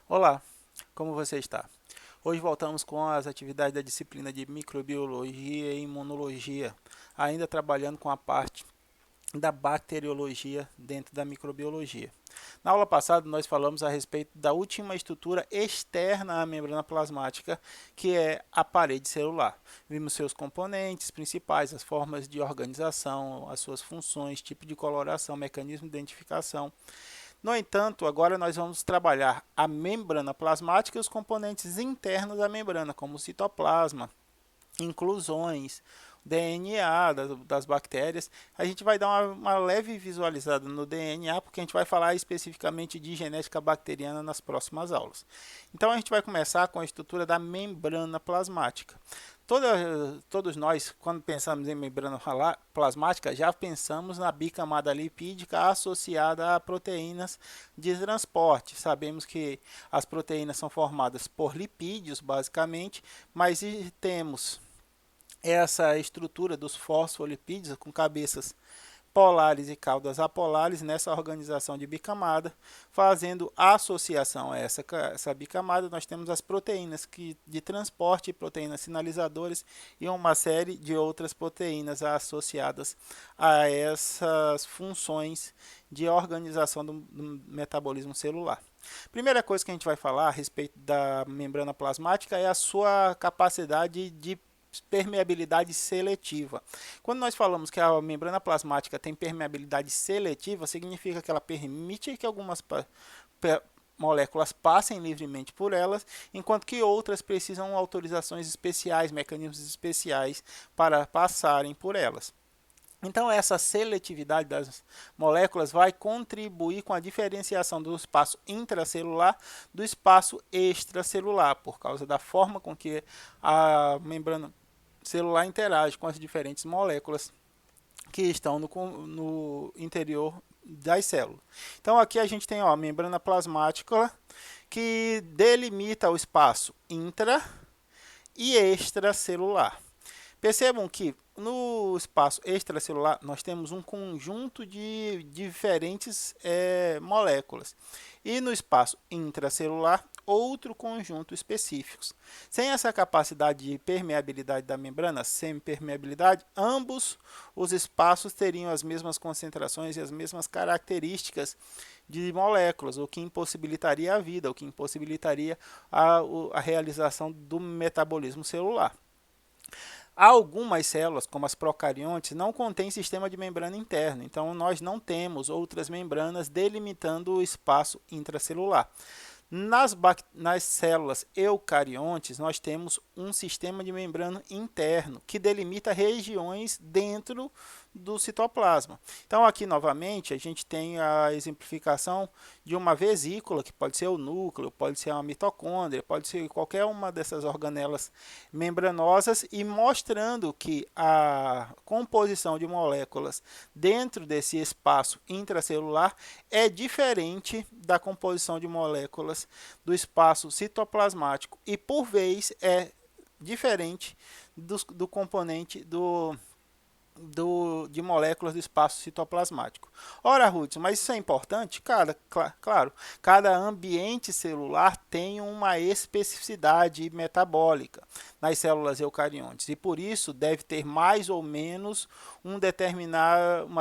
Olá, como você está? Hoje voltamos com as atividades da disciplina de microbiologia e imunologia, ainda trabalhando com a parte da bacteriologia dentro da microbiologia. Na aula passada nós falamos a respeito da última estrutura externa à membrana plasmática, que é a parede celular. Vimos seus componentes principais, as formas de organização, as suas funções, tipo de coloração, mecanismo de identificação. No entanto, agora nós vamos trabalhar a membrana plasmática e os componentes internos da membrana, como o citoplasma, inclusões, DNA das bactérias. A gente vai dar uma leve visualizada no DNA, porque a gente vai falar especificamente de genética bacteriana nas próximas aulas. Então a gente vai começar com a estrutura da membrana plasmática. Todos nós, quando pensamos em membrana plasmática, já pensamos na bicamada lipídica associada a proteínas de transporte. Sabemos que as proteínas são formadas por lipídios, basicamente, mas temos essa estrutura dos fosfolipídios com cabeças polares e caudas apolares nessa organização de bicamada, fazendo associação a essa bicamada, nós temos as proteínas de transporte, proteínas sinalizadoras e uma série de outras proteínas associadas a essas funções de organização do metabolismo celular. Primeira coisa que a gente vai falar a respeito da membrana plasmática é a sua capacidade de permeabilidade seletiva. Quando nós falamos que a membrana plasmática tem permeabilidade seletiva, significa que ela permite que algumas moléculas passem livremente por elas, enquanto que outras precisam de autorizações especiais, mecanismos especiais para passarem por elas. Então, essa seletividade das moléculas vai contribuir com a diferenciação do espaço intracelular do espaço extracelular, por causa da forma com que a membrana celular interage com as diferentes moléculas que estão no interior das células. Então aqui a gente tem a membrana plasmática que delimita o espaço intra e extracelular. Percebam que no espaço extracelular nós temos um conjunto de diferentes moléculas e no espaço intracelular outro conjunto específicos. Sem essa capacidade de permeabilidade da membrana, semipermeabilidade, ambos os espaços teriam as mesmas concentrações e as mesmas características de moléculas, o que impossibilitaria a vida, o que impossibilitaria a realização do metabolismo celular. Algumas células, como as procariontes, não contêm sistema de membrana interno, então nós não temos outras membranas delimitando o espaço intracelular. Nas células eucariontes, nós temos um sistema de membrana interno que delimita regiões dentro do citoplasma. Então, aqui novamente, a gente tem a exemplificação de uma vesícula, que pode ser o núcleo, pode ser uma mitocôndria, pode ser qualquer uma dessas organelas membranosas, e mostrando que a composição de moléculas dentro desse espaço intracelular é diferente da composição de moléculas do espaço citoplasmático e, por vez, é diferente do componente de moléculas do espaço citoplasmático. Ora, Ruth, mas isso é importante? Claro, cada ambiente celular tem uma especificidade metabólica nas células eucariontes e por isso deve ter mais ou menos uma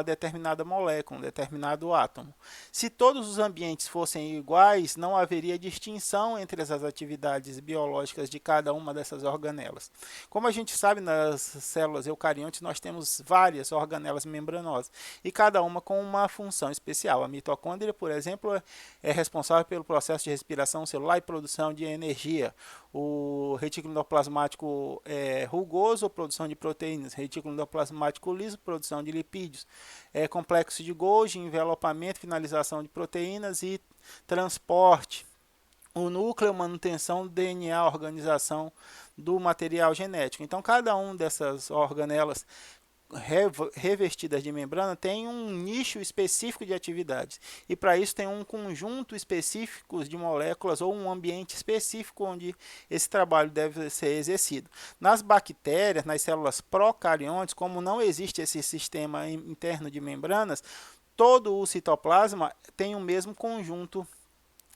determinada molécula, um determinado átomo. Se todos os ambientes fossem iguais, não haveria distinção entre as atividades biológicas de cada uma dessas organelas. Como a gente sabe, nas células eucariontes nós temos várias organelas membranosas e cada uma com uma função especial. A mitocôndria, por exemplo, é responsável pelo processo de respiração celular e produção de energia. O retículo endoplasmático rugoso, produção de proteínas. Retículo endoplasmático liso, produção de lipídios. Complexo de Golgi, envelopamento, finalização de proteínas e transporte. O núcleo, manutenção do DNA, organização do material genético. Então, cada uma dessas organelas revestidas de membrana tem um nicho específico de atividades e para isso tem um conjunto específico de moléculas ou um ambiente específico onde esse trabalho deve ser exercido. Nas bactérias, nas células procariontes, como não existe esse sistema interno de membranas, todo o citoplasma tem o mesmo conjunto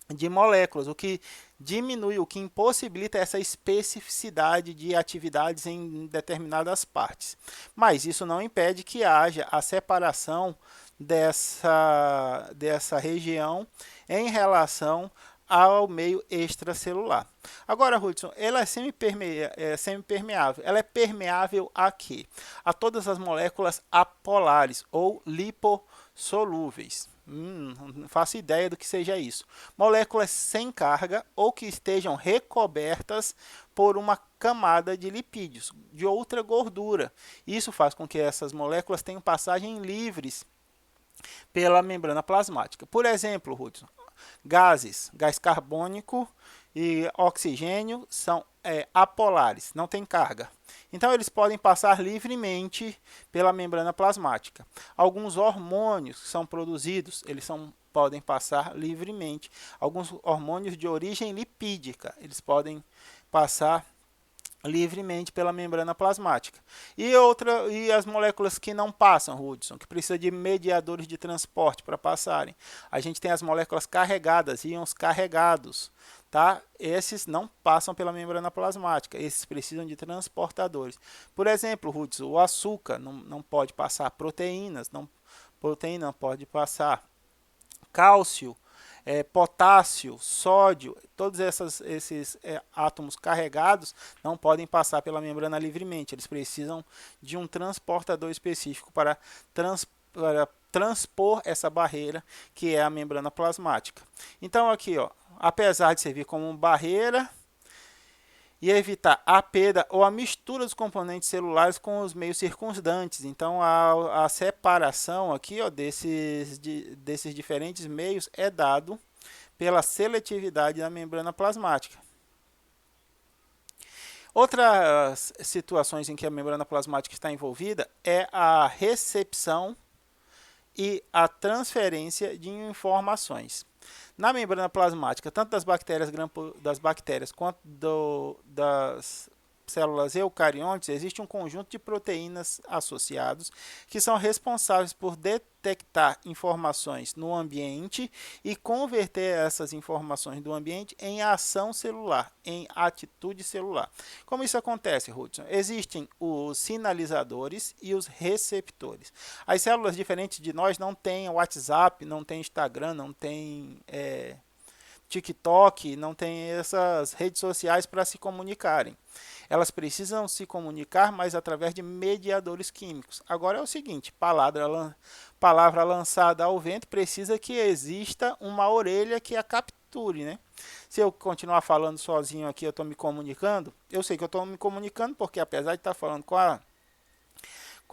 de moléculas, o que diminui, o que impossibilita essa especificidade de atividades em determinadas partes. Mas isso não impede que haja a separação dessa região em relação ao meio extracelular. Agora, Hudson, ela é semipermeável. Ela é permeável a quê? A todas as moléculas apolares ou lipossolúveis. Não faço ideia do que seja isso. Moléculas sem carga ou que estejam recobertas por uma camada de lipídios, de outra gordura. Isso faz com que essas moléculas tenham passagem livres pela membrana plasmática. Por exemplo, Hudson, gás carbônico e oxigênio são apolares, não tem carga. Então, eles podem passar livremente pela membrana plasmática. Alguns hormônios que são produzidos, podem passar livremente. Alguns hormônios de origem lipídica, eles podem passar livremente pela membrana plasmática. E as moléculas que não passam, Hudson, que precisa de mediadores de transporte para passarem. A gente tem as moléculas carregadas, íons carregados, tá? Esses não passam pela membrana plasmática, esses precisam de transportadores. Por exemplo, Hudson, o açúcar não pode passar, proteína não pode passar, cálcio, potássio, sódio, todos esses átomos carregados não podem passar pela membrana livremente. Eles precisam de um transportador específico para transpor essa barreira que é a membrana plasmática. Então aqui, ó, apesar de servir como barreira e evitar a perda ou a mistura dos componentes celulares com os meios circundantes. Então, a separação aqui, ó, desses diferentes meios é dado pela seletividade da membrana plasmática. Outras situações em que a membrana plasmática está envolvida é a recepção e a transferência de informações. Na membrana plasmática, tanto das bactérias quanto das células eucariontes, existe um conjunto de proteínas associados que são responsáveis por detectar informações no ambiente e converter essas informações do ambiente em ação celular, em atitude celular. Como isso acontece, Hudson? Existem os sinalizadores e os receptores. As células diferentes de nós não têm WhatsApp, não têm Instagram, não têm TikTok, não tem essas redes sociais para se comunicarem. Elas precisam se comunicar, mas através de mediadores químicos. Agora é o seguinte, palavra lançada ao vento precisa que exista uma orelha que a capture, né? Se eu continuar falando sozinho aqui, eu estou me comunicando. Eu sei que eu estou me comunicando porque apesar de estar falando com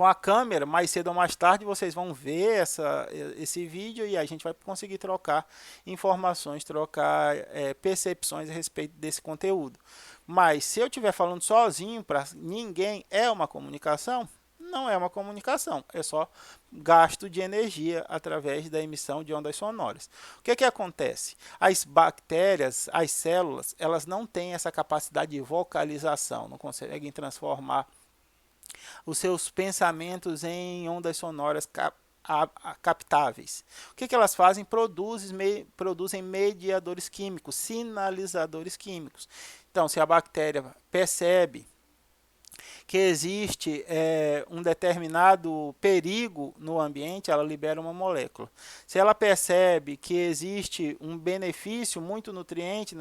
a câmera, mais cedo ou mais tarde vocês vão ver esse vídeo e a gente vai conseguir trocar informações, trocar percepções a respeito desse conteúdo. Mas se eu estiver falando sozinho para ninguém, é uma comunicação? Não é uma comunicação, é só gasto de energia através da emissão de ondas sonoras. O que acontece? As bactérias, as células, elas não têm essa capacidade de vocalização, não conseguem transformar os seus pensamentos em ondas sonoras captáveis. O que elas fazem? Produzem mediadores químicos, sinalizadores químicos. Então, se a bactéria percebe que existe um determinado perigo no ambiente, ela libera uma molécula. Se ela percebe que existe um benefício, muito nutriente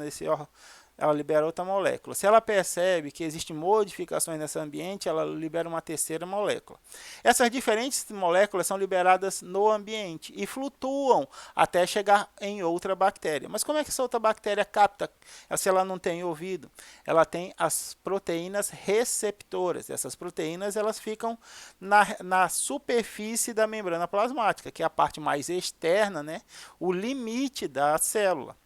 ela libera outra molécula. Se ela percebe que existem modificações nesse ambiente, ela libera uma terceira molécula. Essas diferentes moléculas são liberadas no ambiente e flutuam até chegar em outra bactéria. Mas como é que essa outra bactéria capta se ela não tem ouvido? Ela tem as proteínas receptoras. Essas proteínas elas ficam na superfície da membrana plasmática, que é a parte mais externa, né? O limite da célula.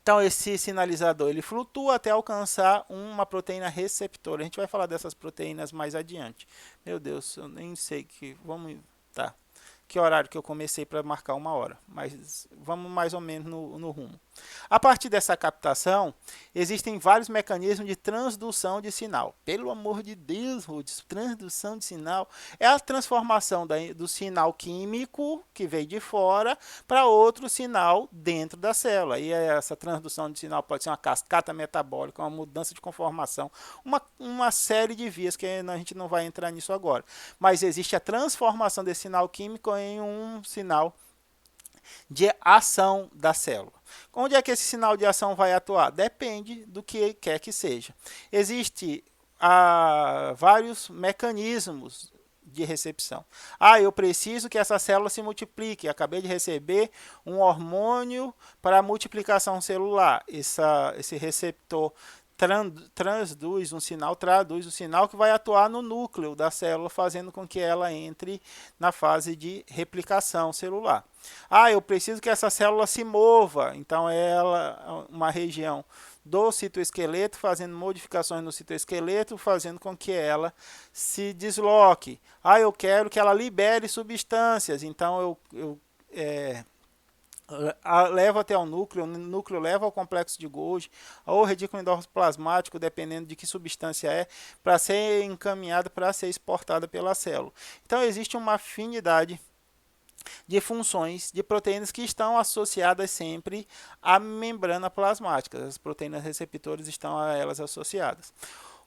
Então, esse sinalizador ele flutua até alcançar uma proteína receptora. A gente vai falar dessas proteínas mais adiante. Meu Deus, eu nem sei que... que horário que eu comecei para marcar 1 hora, mas vamos mais ou menos no rumo. A partir dessa captação, existem vários mecanismos de transdução de sinal. Pelo amor de Deus, Rudes, transdução de sinal é a transformação do sinal químico que veio de fora para outro sinal dentro da célula. E essa transdução de sinal pode ser uma cascata metabólica, uma mudança de conformação, uma série de vias que a gente não vai entrar nisso agora. Mas existe a transformação desse sinal químico em um sinal de ação da célula. Onde é que esse sinal de ação vai atuar? Depende do que quer que seja. Existem vários mecanismos de recepção. Eu preciso que essa célula se multiplique. Acabei de receber um hormônio para multiplicação celular. Esse receptor traduz um sinal que vai atuar no núcleo da célula, fazendo com que ela entre na fase de replicação celular. Eu preciso que essa célula se mova, então uma região do citoesqueleto, fazendo modificações no citoesqueleto, fazendo com que ela se desloque. Eu quero que ela libere substâncias, então eu leva até o núcleo leva ao complexo de Golgi ou retículo endoplasmático, dependendo de que substância é, para ser encaminhada para ser exportada pela célula. Então existe uma afinidade de funções de proteínas que estão associadas sempre à membrana plasmática. As proteínas receptores estão a elas associadas.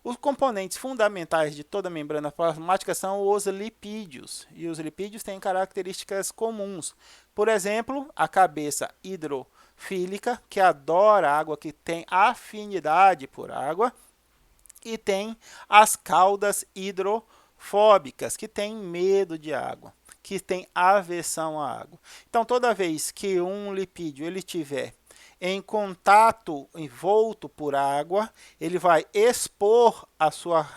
Os componentes fundamentais de toda a membrana plasmática são os lipídios, e os lipídios têm características comuns. Por exemplo, a cabeça hidrofílica, que adora água, que tem afinidade por água, e tem as caudas hidrofóbicas, que têm medo de água, que têm aversão à água. Então, toda vez que um lipídio ele tiver em contato envolto por água, ele vai expor a sua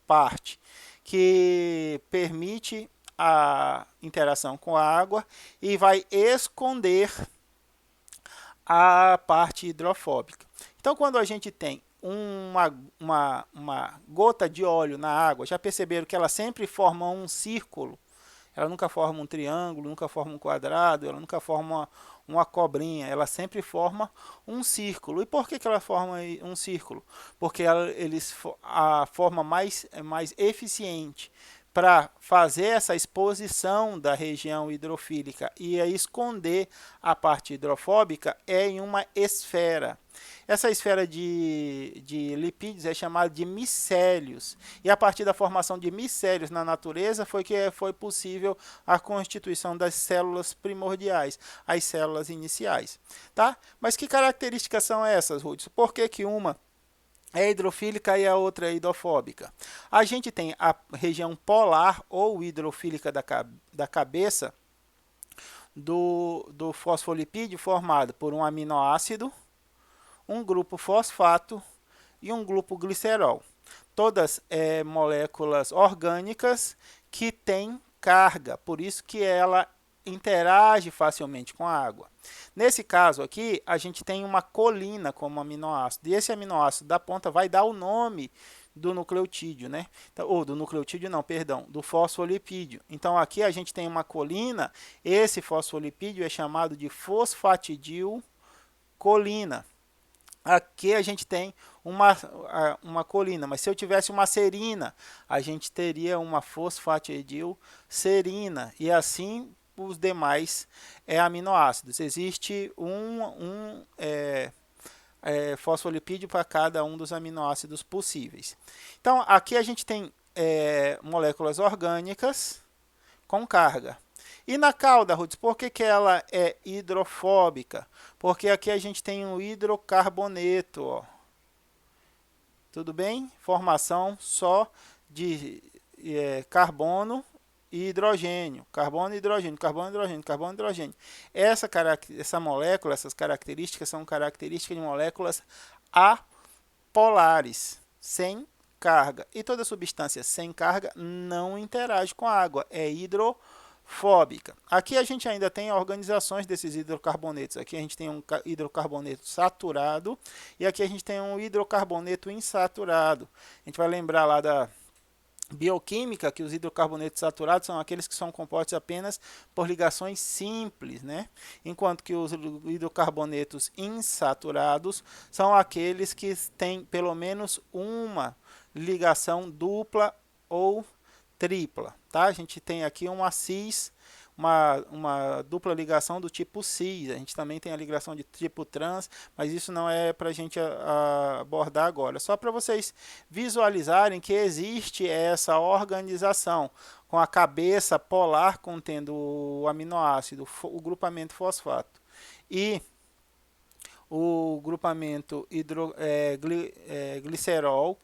parte que permite a interação com a água e vai esconder a parte hidrofóbica. Então, quando a gente tem uma gota de óleo na água, já perceberam que ela sempre forma um círculo? Ela nunca forma um triângulo, nunca forma um quadrado, ela nunca forma uma cobrinha, ela sempre forma um círculo. E por que ela forma um círculo? Porque a forma mais eficiente para fazer essa exposição da região hidrofílica e esconder a parte hidrofóbica é em uma esfera. Essa esfera de lipídios é chamada de micélios. E a partir da formação de micélios na natureza foi possível a constituição das células primordiais, as células iniciais. Tá? Mas que características são essas, Rudes? Por que uma é hidrofílica e a outra é hidrofóbica? A gente tem a região polar ou hidrofílica da cabeça do fosfolipídio formado por um aminoácido, um grupo fosfato e um grupo glicerol. Todas moléculas orgânicas que têm carga, por isso que ela interage facilmente com a água. Nesse caso aqui, a gente tem uma colina como aminoácido, e esse aminoácido da ponta vai dar o nome do nucleotídeo, né? Ou do nucleotídeo não, perdão, do fosfolipídio. Então aqui a gente tem uma colina, esse fosfolipídio é chamado de fosfatidilcolina. Aqui a gente tem uma colina, mas se eu tivesse uma serina, a gente teria uma fosfatidilserina, e assim os demais aminoácidos. Existe um fosfolipídio para cada um dos aminoácidos possíveis. Então, aqui a gente tem moléculas orgânicas com carga. E na cauda, Rudes, por que ela é hidrofóbica? Porque aqui a gente tem um hidrocarboneto, ó. Tudo bem? Formação só de carbono e hidrogênio. Carbono e hidrogênio, carbono e hidrogênio, carbono e essa molécula, essas características são características de moléculas apolares, sem carga. E toda substância sem carga não interage com a água, é hidrofóbica. Aqui a gente ainda tem organizações desses hidrocarbonetos. Aqui a gente tem um hidrocarboneto saturado e aqui a gente tem um hidrocarboneto insaturado. A gente vai lembrar lá bioquímica, que os hidrocarbonetos saturados são aqueles que são compostos apenas por ligações simples, né? Enquanto que os hidrocarbonetos insaturados são aqueles que têm pelo menos uma ligação dupla ou tripla, tá? A gente tem aqui uma cis, uma dupla ligação do tipo cis. A gente também tem a ligação de tipo trans, mas isso não é para a gente abordar agora. Só para vocês visualizarem que existe essa organização com a cabeça polar contendo o aminoácido, o grupamento fosfato, e o grupamento glicerol,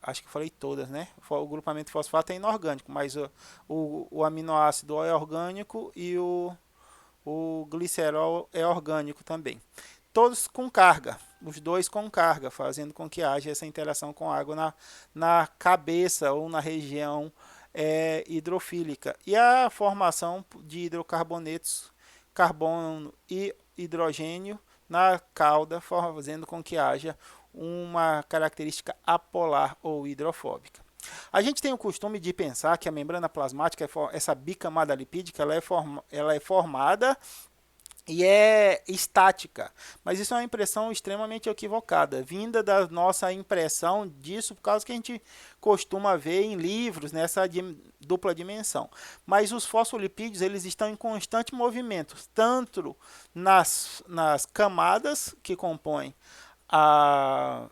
acho que falei todas, né? O grupamento fosfato é inorgânico, mas o aminoácido é orgânico e o glicerol é orgânico também. Todos com carga, os dois com carga, fazendo com que haja essa interação com água na cabeça ou na região hidrofílica. E a formação de hidrocarbonetos, carbono e hidrogênio na cauda, fazendo com que haja uma característica apolar ou hidrofóbica. A gente tem o costume de pensar que a membrana plasmática, essa bicamada lipídica, ela é formada e é estática, mas isso é uma impressão extremamente equivocada, vinda da nossa impressão disso por causa que a gente costuma ver em livros nessa dupla dimensão. Mas os fosfolipídios eles estão em constante movimento, tanto nas camadas que compõem a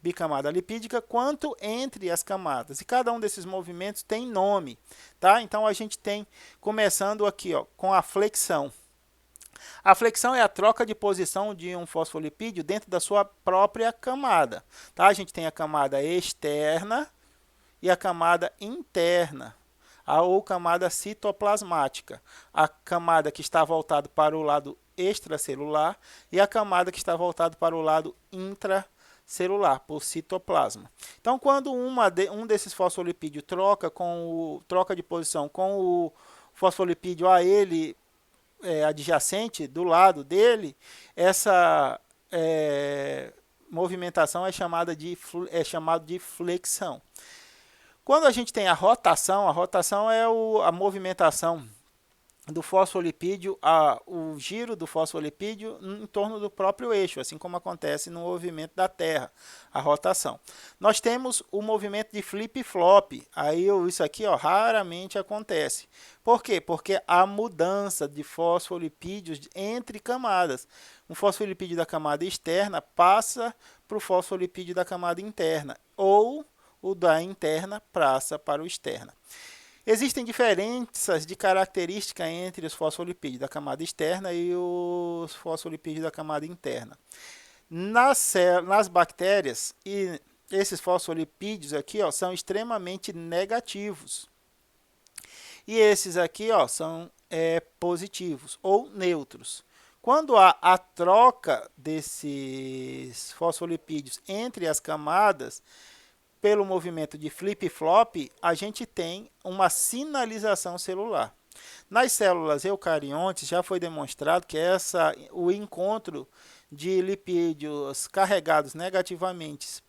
bicamada lipídica, quanto entre as camadas. E cada um desses movimentos tem nome, tá? Então a gente tem, começando aqui, ó, com a flexão. A flexão é a troca de posição de um fosfolipídio dentro da sua própria camada, tá? A gente tem a camada externa e a camada interna, ou camada citoplasmática, a camada que está voltada para o lado extracelular e a camada que está voltada para o lado intracelular, por citoplasma. Então, quando um desses fosfolipídios troca de posição com o fosfolipídio a ele adjacente do lado dele, essa movimentação é chamada de flexão. Quando a gente tem a rotação é a movimentação do fosfolipídio, o giro do fosfolipídio em torno do próprio eixo, assim como acontece no movimento da Terra, a rotação. Nós temos o movimento de flip-flop, isso aqui raramente acontece. Por quê? Porque há mudança de fosfolipídios entre camadas. Um fosfolipídio da camada externa passa para o fosfolipídio da camada interna, ou o da interna passa para o externa. Existem diferenças de característica entre os fosfolipídios da camada externa e os fosfolipídios da camada interna. Nas bactérias, esses fosfolipídios aqui são extremamente negativos. E esses aqui são positivos ou neutros. Quando há a troca desses fosfolipídios entre as camadas, pelo movimento de flip-flop, a gente tem uma sinalização celular. Nas células eucariontes já foi demonstrado que o encontro de lipídios carregados negativamente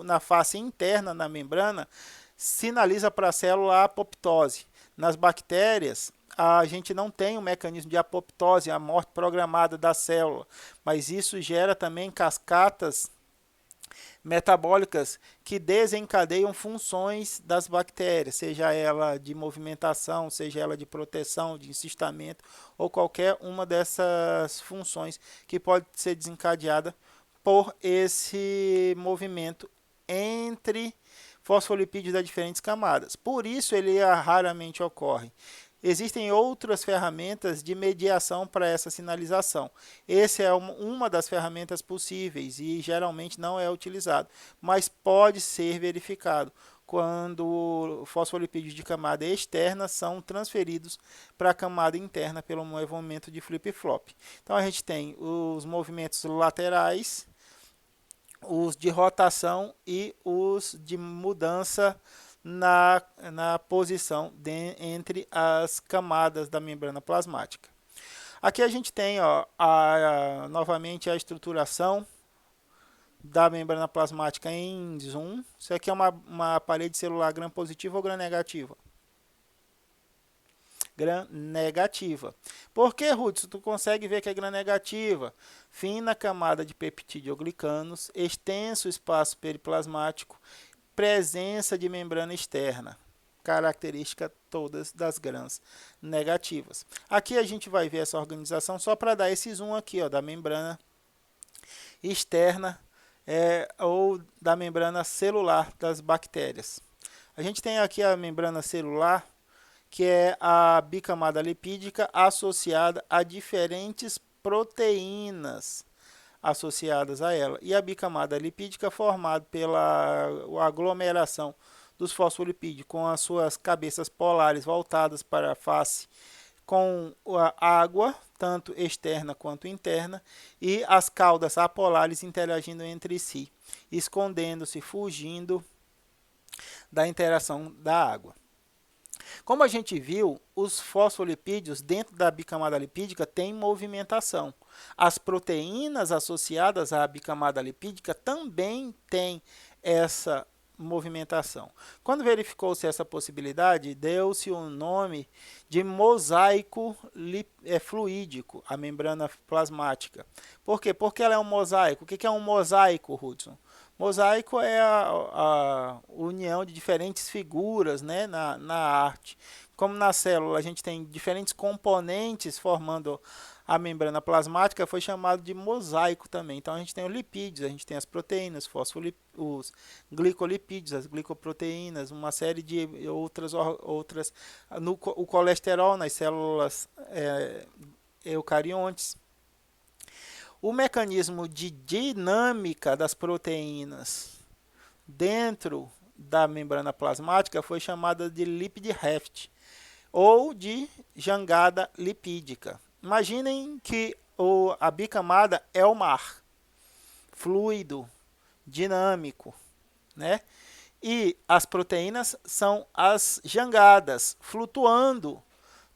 na face interna, na membrana, sinaliza para a célula a apoptose. Nas bactérias, a gente não tem um mecanismo de apoptose, a morte programada da célula, mas isso gera também cascatas metabólicas que desencadeiam funções das bactérias, seja ela de movimentação, seja ela de proteção, de encistamento, ou qualquer uma dessas funções que pode ser desencadeada por esse movimento entre fosfolipídios das diferentes camadas. Por isso ele raramente ocorre. Existem outras ferramentas de mediação para essa sinalização. Essa é uma das ferramentas possíveis e geralmente não é utilizado, mas pode ser verificado quando fosfolipídios de camada externa são transferidos para a camada interna pelo movimento de flip-flop. Então a gente tem os movimentos laterais, os de rotação e os de mudança na posição entre as camadas da membrana plasmática. Aqui a gente tem novamente a estruturação da membrana plasmática em zoom. Isso aqui é uma parede celular gram positiva ou gram negativa? Gram negativa. Por que, Hudson? Tu consegue ver que é gram negativa? Fina camada de peptidoglicanos, extenso espaço periplasmático, presença de membrana externa. Característica todas das grãs negativas. Aqui a gente vai ver essa organização só para dar esse zoom aqui, ó, da membrana externa ou da membrana celular das bactérias. A gente tem aqui a membrana celular, que é a bicamada lipídica associada a diferentes proteínas associadas a ela. E a bicamada lipídica formada pela aglomeração dos fosfolipídios com as suas cabeças polares voltadas para a face, com a água, tanto externa quanto interna, e as caudas apolares interagindo entre si, escondendo-se, fugindo da interação da água. Como a gente viu, os fosfolipídios dentro da bicamada lipídica têm movimentação. As proteínas associadas à bicamada lipídica também têm essa movimentação. Quando verificou-se essa possibilidade, deu-se o nome de mosaico fluídico, a membrana plasmática. Por quê? Porque ela é um mosaico. O que é um mosaico, Hudson? Mosaico é a união de diferentes figuras, né, na arte. Como na célula a gente tem diferentes componentes formando a membrana plasmática, foi chamado de mosaico também. Então a gente tem os lipídios, a gente tem as proteínas, os glicolipídios, as glicoproteínas, uma série de outras o colesterol nas células eucariontes. O mecanismo de dinâmica das proteínas dentro da membrana plasmática foi chamada de lipid raft ou de jangada lipídica. Imaginem que a bicamada é o mar, fluido, dinâmico, né? E as proteínas são as jangadas, flutuando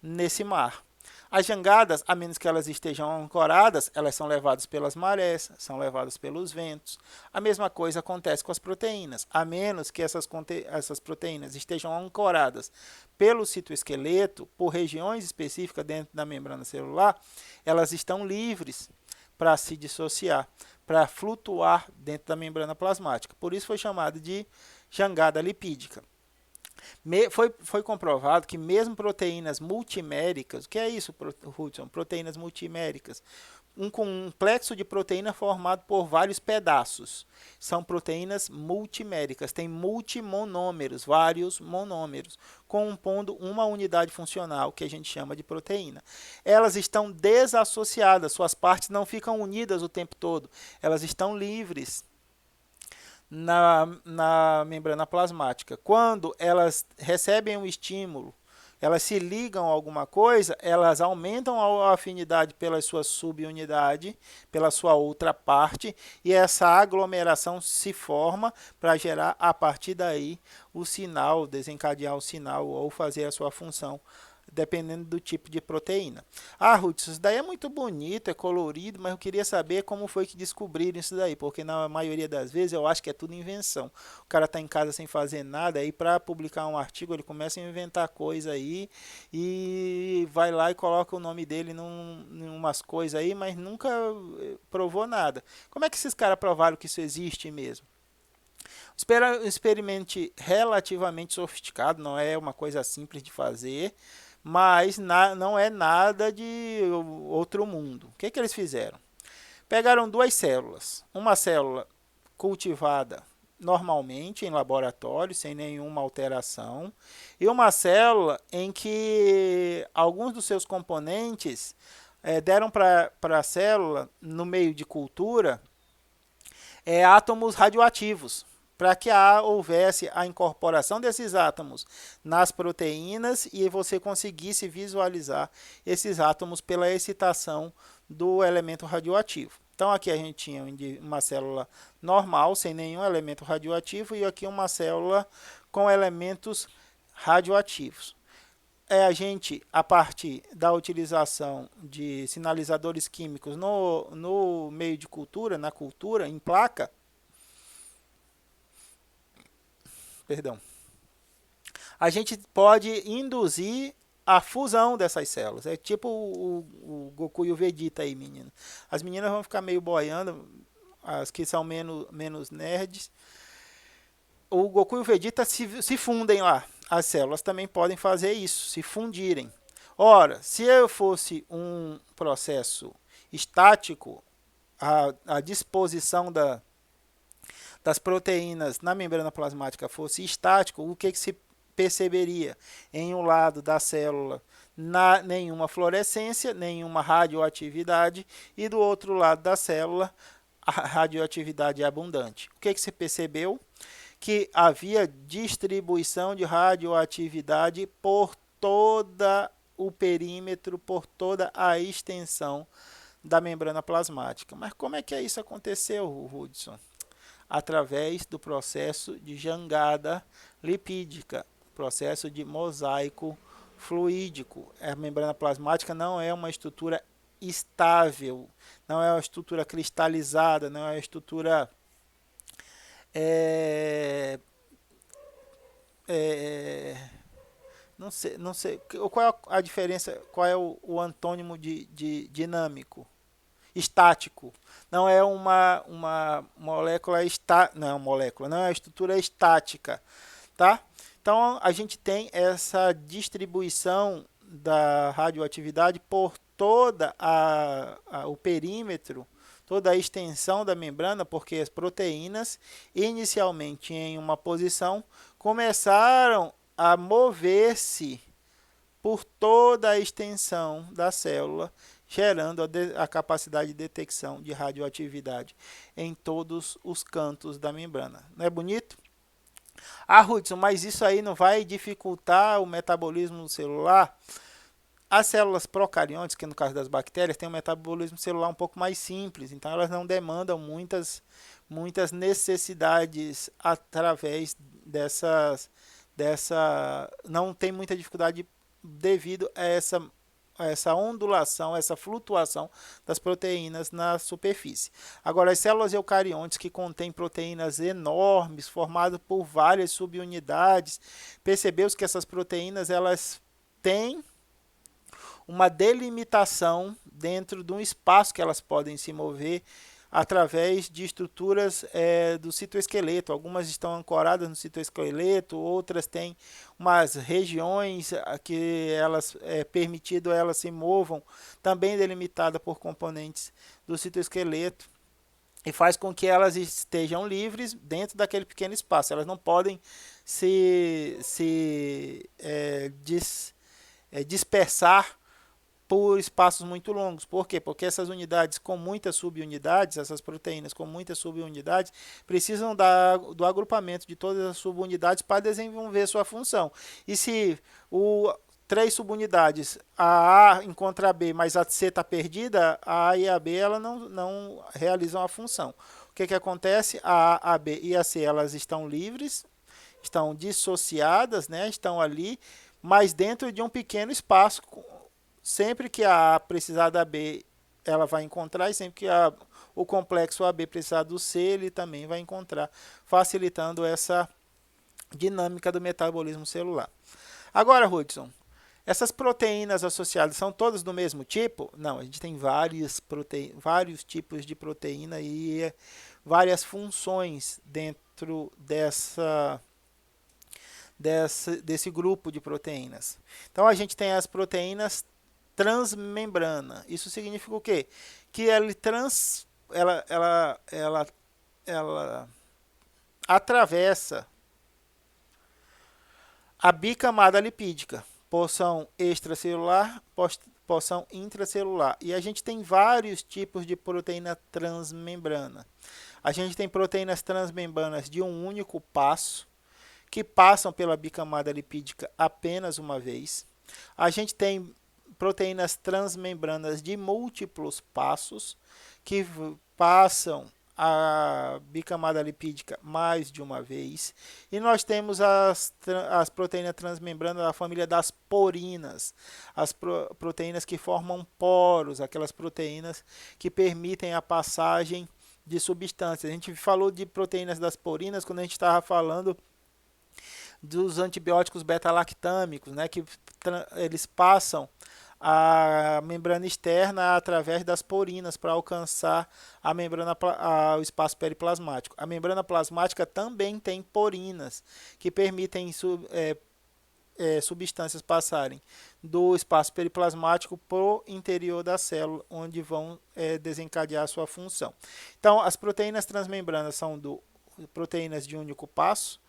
nesse mar. As jangadas, a menos que elas estejam ancoradas, elas são levadas pelas marés, são levadas pelos ventos. A mesma coisa acontece com as proteínas, a menos que essas proteínas estejam ancoradas pelo citoesqueleto, por regiões específicas dentro da membrana celular, elas estão livres para se dissociar, para flutuar dentro da membrana plasmática. Por isso foi chamado de jangada lipídica. Foi comprovado que mesmo proteínas multiméricas, o que é isso, Hudson? Proteínas multiméricas, um complexo de proteína formado por vários pedaços. São proteínas multiméricas, tem multimonômeros, vários monômeros, compondo uma unidade funcional que a gente chama de proteína. Elas estão desassociadas, suas partes não ficam unidas o tempo todo, elas estão livres na membrana plasmática. Quando elas recebem um estímulo, elas se ligam a alguma coisa, elas aumentam a afinidade pela sua subunidade, pela sua outra parte, e essa aglomeração se forma para gerar, a partir daí, o sinal, desencadear o sinal ou fazer a sua função, dependendo do tipo de proteína. Ah, Ruth, isso daí é muito bonito, é colorido, mas eu queria saber como foi que descobriram isso daí, porque na maioria das vezes eu acho que é tudo invenção. O cara está em casa sem fazer nada, aí para publicar um artigo ele começa a inventar coisa aí e vai lá e coloca o nome dele em umas coisas aí, mas nunca provou nada. Como é que esses caras provaram que isso existe mesmo? Experimente relativamente sofisticado, não é uma coisa simples de fazer, mas não é nada de outro mundo. O que eles fizeram? Pegaram duas células, uma célula cultivada normalmente em laboratório, sem nenhuma alteração, e uma célula em que alguns dos seus componentes deram para a célula, no meio de cultura, átomos radioativos, para que houvesse a incorporação desses átomos nas proteínas e você conseguisse visualizar esses átomos pela excitação do elemento radioativo. Então aqui a gente tinha uma célula normal, sem nenhum elemento radioativo, e aqui uma célula com elementos radioativos. A gente, a partir da utilização de sinalizadores químicos no meio de cultura, na cultura, em placa, perdão, a gente pode induzir a fusão dessas células. É tipo o Goku e o Vegeta aí, menino. As meninas vão ficar meio boiando, as que são menos nerds. O Goku e o Vegeta se fundem lá. As células também podem fazer isso, se fundirem. Ora, se eu fosse um processo estático, a disposição das proteínas na membrana plasmática fosse estático, o que se perceberia? Em um lado da célula, nenhuma fluorescência, nenhuma radioatividade, e do outro lado da célula, a radioatividade é abundante. O que se percebeu? Que havia distribuição de radioatividade por toda o perímetro, por toda a extensão da membrana plasmática. Mas como é que isso aconteceu, Hudson? Através do processo de jangada lipídica, processo de mosaico fluídico. A membrana plasmática não é uma estrutura estável, não é uma estrutura cristalizada, não é uma estrutura é, é, não sei qual é a diferença, qual é o antônimo de dinâmico. Estático. Não é uma molécula não é uma molécula, não é uma estrutura estática, tá? Então a gente tem essa distribuição da radioatividade por toda o perímetro, toda a extensão da membrana, porque as proteínas, inicialmente em uma posição, começaram a mover-se por toda a extensão da célula, gerando a capacidade de detecção de radioatividade em todos os cantos da membrana. Não é bonito? Ah, Hudson, mas isso aí não vai dificultar o metabolismo celular? As células procariontes, que no caso das bactérias, têm um metabolismo celular um pouco mais simples, então elas não demandam muitas necessidades através não tem muita dificuldade devido a essa ondulação, essa flutuação das proteínas na superfície. Agora, as células eucariontes que contêm proteínas enormes, formadas por várias subunidades, percebeu-se que essas proteínas elas têm uma delimitação dentro de um espaço que elas podem se mover através de estruturas do citoesqueleto. Algumas estão ancoradas no citoesqueleto, outras têm umas regiões que elas permitido elas se movam, também delimitada por componentes do citoesqueleto, e faz com que elas estejam livres dentro daquele pequeno espaço. Elas não podem dispersar por espaços muito longos. Por quê? Porque essas unidades com muitas subunidades, essas proteínas com muitas subunidades, precisam do agrupamento de todas as subunidades para desenvolver sua função. E se três subunidades, a encontra a B, mas a C está perdida, a A e a B ela não realizam a função. O que acontece? A B e a C elas estão livres, estão dissociadas, né? Estão ali, mas dentro de um pequeno espaço. Sempre que a A precisar da B, ela vai encontrar, e sempre que o complexo AB precisar do C, ele também vai encontrar, facilitando essa dinâmica do metabolismo celular. Agora, Hudson, essas proteínas associadas são todas do mesmo tipo? Não, a gente tem vários tipos de proteína e várias funções dentro desse grupo de proteínas. Então, a gente tem as proteínas transmembrana. Isso significa o quê? Que ela atravessa a bicamada lipídica, porção extracelular, porção intracelular. E a gente tem vários tipos de proteína transmembrana. A gente tem proteínas transmembranas de um único passo, que passam pela bicamada lipídica apenas uma vez. A gente tem proteínas transmembranas de múltiplos passos, que passam a bicamada lipídica mais de uma vez. E nós temos as proteínas transmembranas da família das porinas, as proteínas que formam poros, aquelas proteínas que permitem a passagem de substâncias. A gente falou de proteínas das porinas quando a gente estava falando dos antibióticos beta-lactâmicos, né, que eles passam a membrana externa através das porinas para alcançar a membrana, o espaço periplasmático. A membrana plasmática também tem porinas que permitem substâncias passarem do espaço periplasmático para o interior da célula, onde vão desencadear a sua função. Então, as proteínas transmembranas são proteínas de único passo,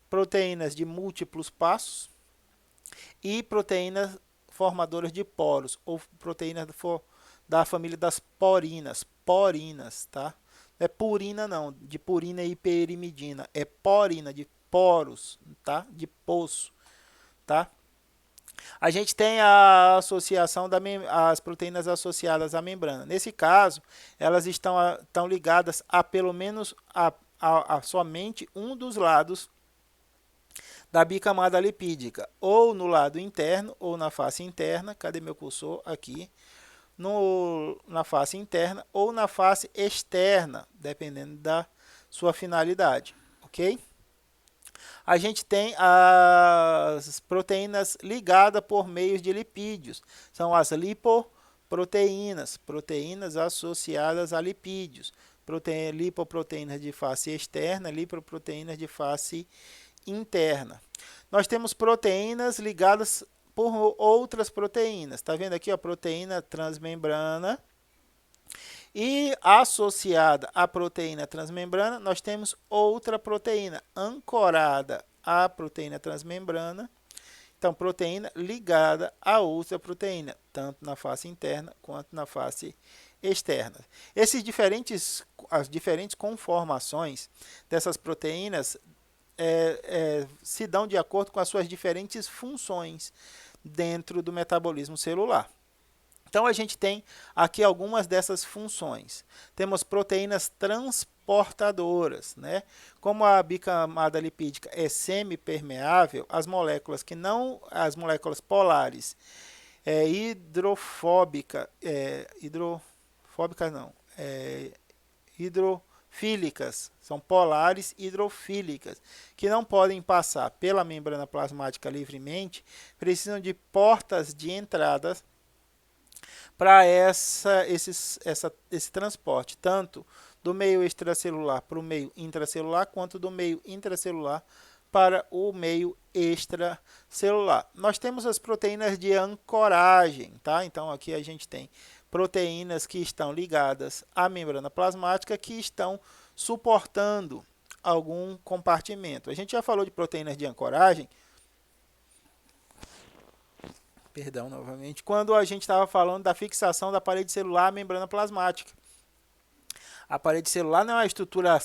proteínas de múltiplos passos e proteínas formadoras de poros, ou proteínas da família das porinas. Porinas, tá? Não é purina não, de purina e hiperimidina, é porina, de poros, tá? De poço, tá? A gente tem a associação das proteínas associadas à membrana. Nesse caso, elas estão ligadas a pelo menos a somente um dos lados da bicamada lipídica, ou no lado interno, ou na face interna. Cadê meu cursor? Aqui. Na face interna, ou na face externa, dependendo da sua finalidade, ok? A gente tem as proteínas ligadas por meio de lipídios, são as lipoproteínas, proteínas associadas a lipídios, lipoproteínas de face externa, lipoproteínas de face interna. Nós temos proteínas ligadas por outras proteínas. Está vendo aqui a proteína transmembrana? E associada à proteína transmembrana, nós temos outra proteína ancorada à proteína transmembrana. Então, proteína ligada a outra proteína, tanto na face interna quanto na face externa. As diferentes conformações dessas proteínas se dão de acordo com as suas diferentes funções dentro do metabolismo celular. Então, a gente tem aqui algumas dessas funções. Temos proteínas transportadoras, né? Como a bicamada lipídica é semipermeável, as moléculas polares, hidrofílicas, são polares hidrofílicas, que não podem passar pela membrana plasmática livremente, precisam de portas de entrada para esse transporte, tanto do meio extracelular para o meio intracelular, quanto do meio intracelular para o meio extracelular. Nós temos as proteínas de ancoragem, tá? Então, aqui a gente tem proteínas que estão ligadas à membrana plasmática, que estão suportando algum compartimento. A gente já falou de proteínas de ancoragem, perdão, novamente, quando a gente estava falando da fixação da parede celular à membrana plasmática. A parede celular não é uma estrutura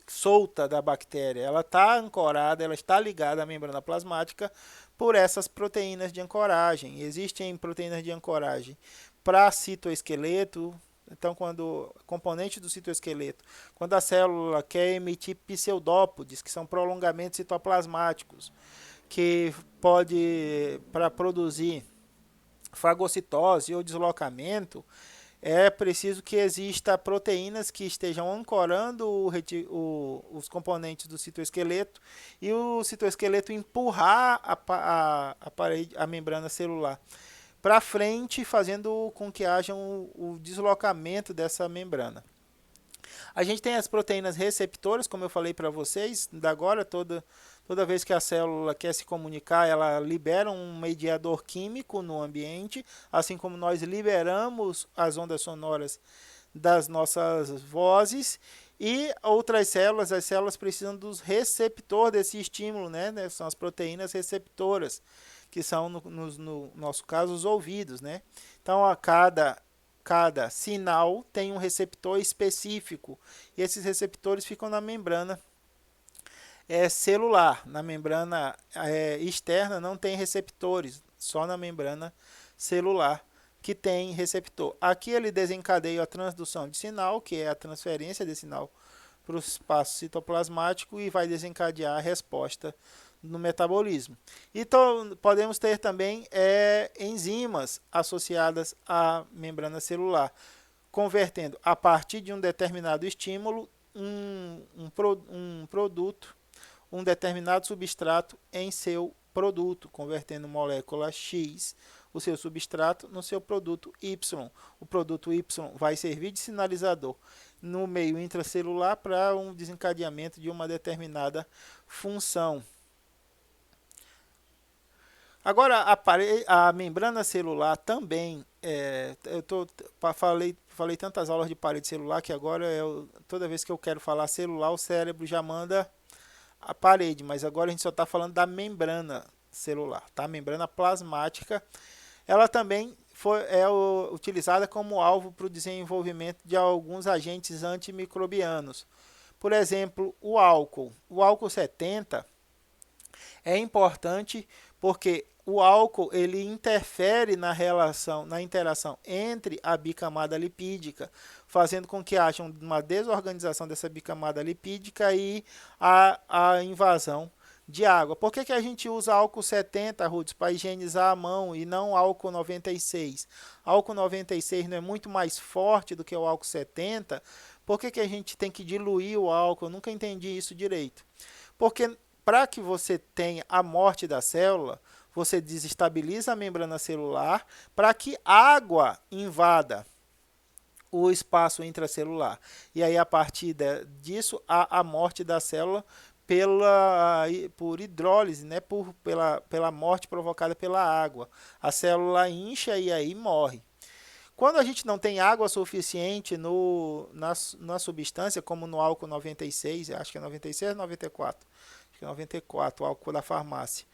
solta da bactéria, ela está ancorada, ela está ligada à membrana plasmática por essas proteínas de ancoragem. Existem proteínas de ancoragem para citoesqueleto. Então, componente do citoesqueleto, quando a célula quer emitir pseudópodes, que são prolongamentos citoplasmáticos, que pode, para produzir fagocitose ou deslocamento, é preciso que exista proteínas que estejam ancorando os componentes do citoesqueleto e o citoesqueleto empurrar a membrana celular para frente, fazendo com que haja o deslocamento dessa membrana. A gente tem as proteínas receptoras, como eu falei para vocês, agora toda vez que a célula quer se comunicar, ela libera um mediador químico no ambiente, assim como nós liberamos as ondas sonoras das nossas vozes, e outras células, as células precisam dos receptores desse estímulo, né? São as proteínas receptoras, que são, no nosso caso, os ouvidos, né? Então, cada sinal tem um receptor específico, e esses receptores ficam na membrana celular. Na membrana externa não tem receptores, só na membrana celular que tem receptor. Aqui ele desencadeia a transdução de sinal, que é a transferência de sinal para o espaço citoplasmático, e vai desencadear a resposta no metabolismo. Então, podemos ter também enzimas associadas à membrana celular, convertendo a partir de um determinado estímulo um produto um determinado substrato em seu produto, convertendo molécula X, o seu substrato, no seu produto Y. O produto Y vai servir de sinalizador no meio intracelular para um desencadeamento de uma determinada função. Agora, a membrana celular também, falei tantas aulas de parede celular que agora toda vez que eu quero falar celular, o cérebro já manda a parede, mas agora a gente só está falando da membrana celular, tá? A membrana plasmática, ela também utilizada como alvo para o desenvolvimento de alguns agentes antimicrobianos. Por exemplo, o álcool. O álcool 70 é importante porque o álcool ele interfere na interação entre a bicamada lipídica, fazendo com que haja uma desorganização dessa bicamada lipídica e a invasão de água. Por que a gente usa álcool 70, Rudes, para higienizar a mão e não álcool 96? Álcool 96 não é muito mais forte do que o álcool 70? Por que a gente tem que diluir o álcool? Eu nunca entendi isso direito. Porque para que você tenha a morte da célula, você desestabiliza a membrana celular para que água invada o espaço intracelular. E aí, a partir disso, há a morte da célula por hidrólise, né? pela morte provocada pela água. A célula incha e aí morre. Quando a gente não tem água suficiente na substância, como no álcool 96, acho que é 96 ou 94, acho que é 94, o álcool da farmácia.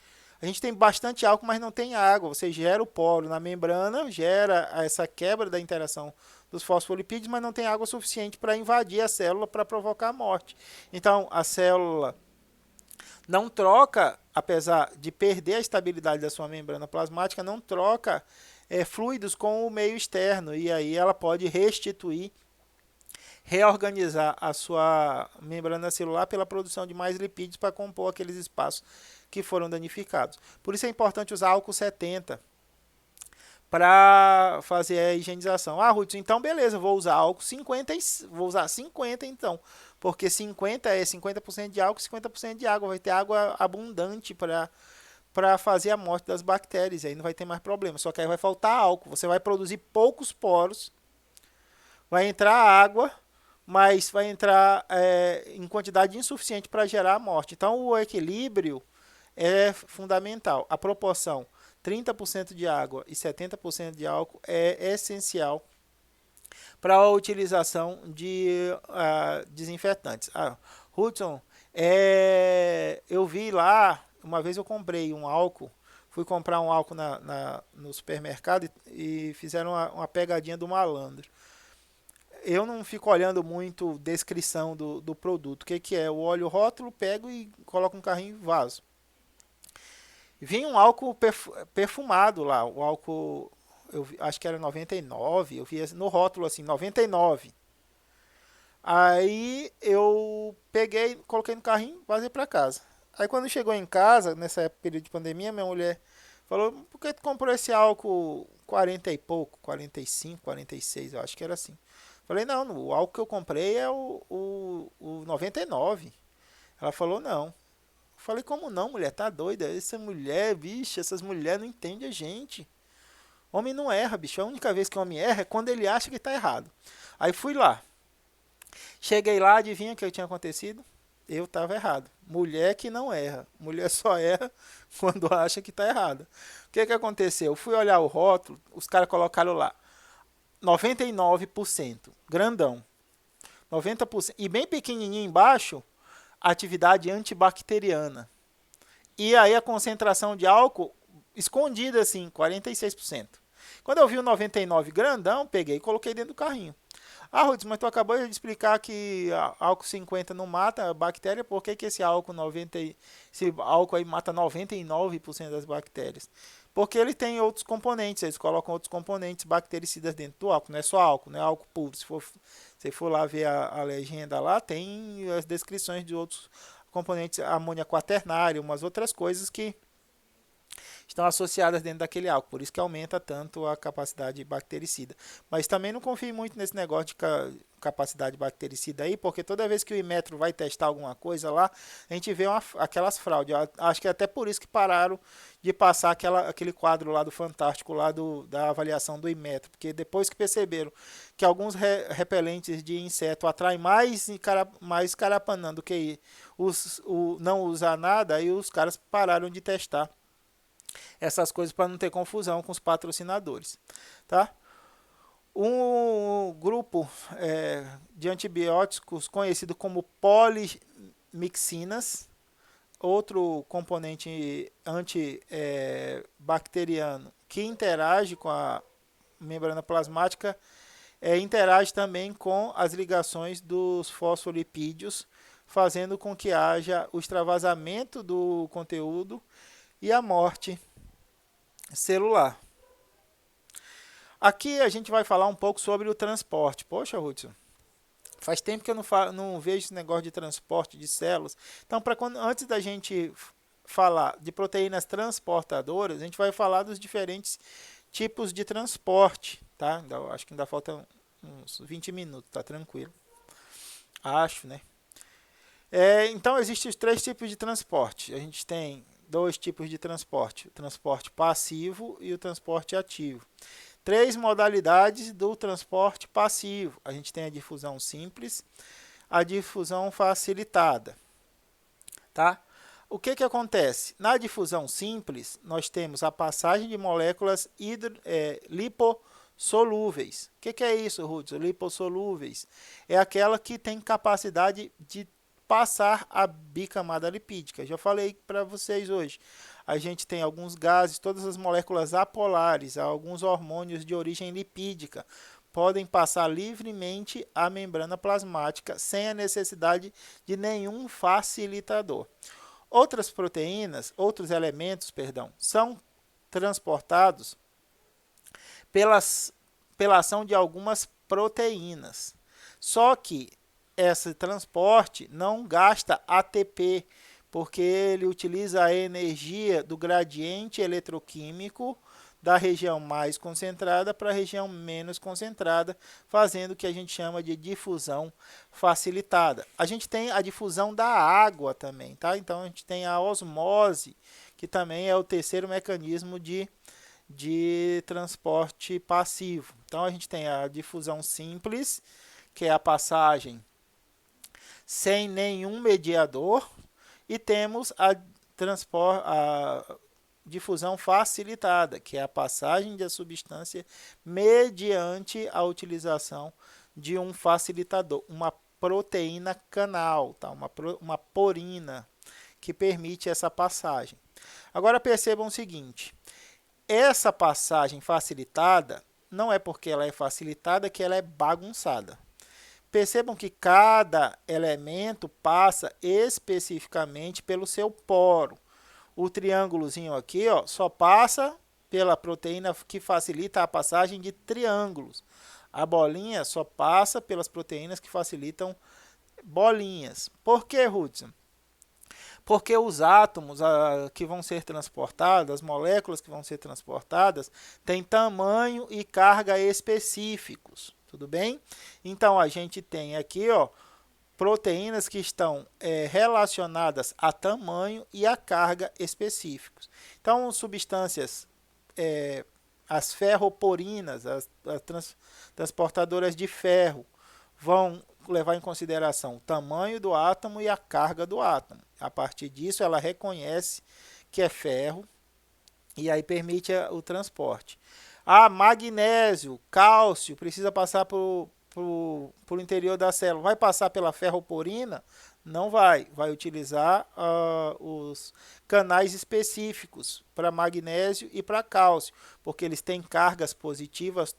A gente tem bastante álcool, mas não tem água. Você gera o poro na membrana, gera essa quebra da interação dos fosfolipídios, mas não tem água suficiente para invadir a célula para provocar a morte. Então, a célula não troca, apesar de perder a estabilidade da sua membrana plasmática, não troca fluidos com o meio externo. E aí ela pode reorganizar a sua membrana celular pela produção de mais lipídios para compor aqueles espaços que foram danificados. Por isso é importante usar álcool 70 para fazer a higienização. Ah, Ruth, então beleza, vou usar álcool 50, vou usar 50 então, porque 50 é 50% de álcool e 50% de água, vai ter água abundante para fazer a morte das bactérias, aí não vai ter mais problema, só que aí vai faltar álcool, você vai produzir poucos poros, vai entrar água, mas vai entrar em quantidade insuficiente para gerar a morte. Então o equilíbrio é fundamental. A proporção 30% de água e 70% de álcool é essencial para a utilização de desinfetantes. Hudson, eu vi lá, uma vez eu comprei um álcool, fui comprar um álcool no supermercado e fizeram uma pegadinha do malandro. Eu não fico olhando muito descrição do produto. O que é? Eu olho o rótulo, pego e coloco no carrinho e vaso. Vinha um álcool perfumado lá, o álcool, acho que era 99, eu vi no rótulo assim, 99. Aí eu peguei, coloquei no carrinho, vazei para casa. Aí quando chegou em casa, nessa período de pandemia, minha mulher falou, por que tu comprou esse álcool 40 e pouco, 45, 46, eu acho que era assim. Falei, não, o álcool que eu comprei é o 99. Ela falou, não. Falei, como não, mulher? Tá doida? Essa mulher, bicho, essas mulheres não entendem a gente. Homem não erra, bicho. A única vez que o homem erra é quando ele acha que tá errado. Aí fui lá. Cheguei lá, adivinha o que tinha acontecido? Eu tava errado. Mulher que não erra. Mulher só erra quando acha que tá errada. O que aconteceu? Fui olhar o rótulo, os caras colocaram lá 99%, grandão. 90%. E bem pequenininho embaixo, atividade antibacteriana. E aí a concentração de álcool escondida assim, 46%. Quando eu vi o 99 grandão, peguei e coloquei dentro do carrinho. Ah, Rudes, mas tu acabou de explicar que álcool 50 não mata a bactéria, por que esse álcool esse álcool aí mata 99% das bactérias? Porque ele tem outros componentes, eles colocam outros componentes bactericidas dentro do álcool, não é só álcool, não é álcool puro. Se você for lá ver a legenda lá, tem as descrições de outros componentes, amônia quaternária, umas outras coisas que estão associadas dentro daquele álcool, por isso que aumenta tanto a capacidade bactericida. Mas também não confie muito nesse negócio de capacidade bactericida aí, porque toda vez que o Inmetro vai testar alguma coisa lá, a gente vê aquelas fraudes. Eu acho que é até por isso que pararam de passar aquele quadro lá do Fantástico, lá da avaliação do Inmetro, porque depois que perceberam que alguns repelentes de inseto atraem mais carapanã do que não usar nada, aí os caras pararam de testar essas coisas para não ter confusão com os patrocinadores, tá? Um grupo de antibióticos conhecido como polimixinas, outro componente antibacteriano que interage com a membrana plasmática, interage também com as ligações dos fosfolipídios, fazendo com que haja o extravasamento do conteúdo e a morte celular. Aqui a gente vai falar um pouco sobre o transporte. Poxa, Hudson, faz tempo que eu não vejo esse negócio de transporte de células. Então, antes da gente falar de proteínas transportadoras, a gente vai falar dos diferentes tipos de transporte, tá? Acho que ainda faltam uns 20 minutos, tá tranquilo. Acho, né? Então, existem os 3 tipos de transporte. A gente tem 2 tipos de transporte: o transporte passivo e o transporte ativo. 3 modalidades do transporte passivo. A gente tem a difusão simples, a difusão facilitada. Tá? O que acontece? Na difusão simples, nós temos a passagem de moléculas lipossolúveis. O que é isso, Hudson? Lipossolúveis é aquela que tem capacidade de passar a bicamada lipídica. Já falei para vocês hoje. A gente tem alguns gases, todas as moléculas apolares, alguns hormônios de origem lipídica, podem passar livremente a membrana plasmática sem a necessidade de nenhum facilitador. Outras proteínas, outros elementos, são transportados pela ação de algumas proteínas. Só que esse transporte não gasta ATP, porque ele utiliza a energia do gradiente eletroquímico da região mais concentrada para a região menos concentrada, fazendo o que a gente chama de difusão facilitada. A gente tem a difusão da água também, tá? Então a gente tem a osmose, que também é o terceiro mecanismo de transporte passivo. Então a gente tem a difusão simples, que é a passagem sem nenhum mediador, e temos a difusão facilitada, que é a passagem da substância mediante a utilização de um facilitador, uma proteína canal, tá? uma porina, que permite essa passagem. Agora percebam o seguinte: essa passagem facilitada não é porque ela é facilitada que ela é bagunçada. Percebam que cada elemento passa especificamente pelo seu poro. O triângulozinho aqui só passa pela proteína que facilita a passagem de triângulos. A bolinha só passa pelas proteínas que facilitam bolinhas. Por que, Hudson? Porque os átomos que vão ser transportados, as moléculas que vão ser transportadas, têm tamanho e carga específicos. Tudo bem? Então, a gente tem aqui proteínas que estão relacionadas a tamanho e a carga específicos. Então, substâncias, as ferroporinas, as transportadoras de ferro, vão levar em consideração o tamanho do átomo e a carga do átomo. A partir disso, ela reconhece que é ferro e aí permite o transporte. Magnésio, cálcio, precisa passar por interior da célula. Vai passar pela ferroporina? Não vai. Vai utilizar os canais específicos para magnésio e para cálcio, porque eles têm cargas positivas,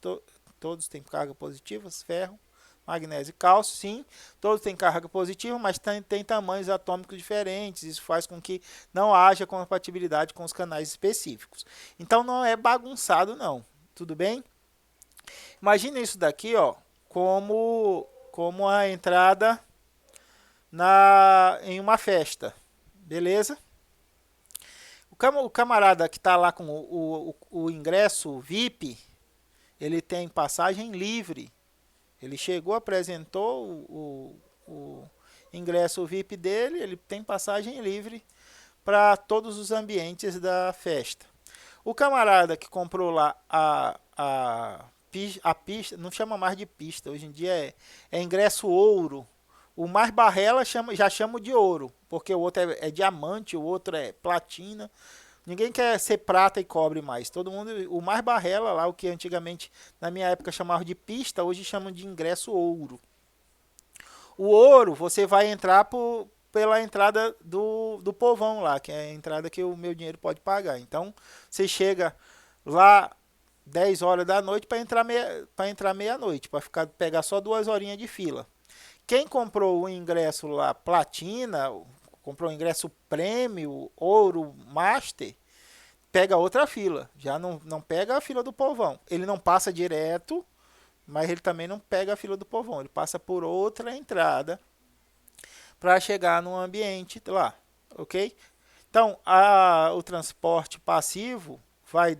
todos têm cargas positivas, ferro, magnésio e cálcio, sim, todos têm carga positiva, mas tem tamanhos atômicos diferentes. Isso faz com que não haja compatibilidade com os canais específicos. Então não é bagunçado não, tudo bem? Imagine isso daqui, como a entrada em uma festa, beleza? O camarada que está lá com o ingresso VIP, ele tem passagem livre. Ele chegou, apresentou o ingresso VIP dele, ele tem passagem livre para todos os ambientes da festa. O camarada que comprou lá a pista, não chama mais de pista, hoje em dia é ingresso ouro. O mais barrela já chama de ouro, porque o outro é diamante, o outro é platina. Ninguém quer ser prata e cobre mais. Todo mundo, o mais barrela lá, o que antigamente na minha época chamava de pista, hoje chamam de ingresso ouro. O ouro você vai entrar pela entrada do povão lá, que é a entrada que o meu dinheiro pode pagar. Então você chega lá 10 horas da noite para entrar meia-noite, para pegar só 2 horinhas de fila. Quem comprou o ingresso lá platina, comprou o ingresso prêmio, ouro, master, pega outra fila. Já não pega a fila do povão. Ele não passa direto, mas ele também não pega a fila do povão. Ele passa por outra entrada para chegar no ambiente lá, ok? Então, o transporte passivo vai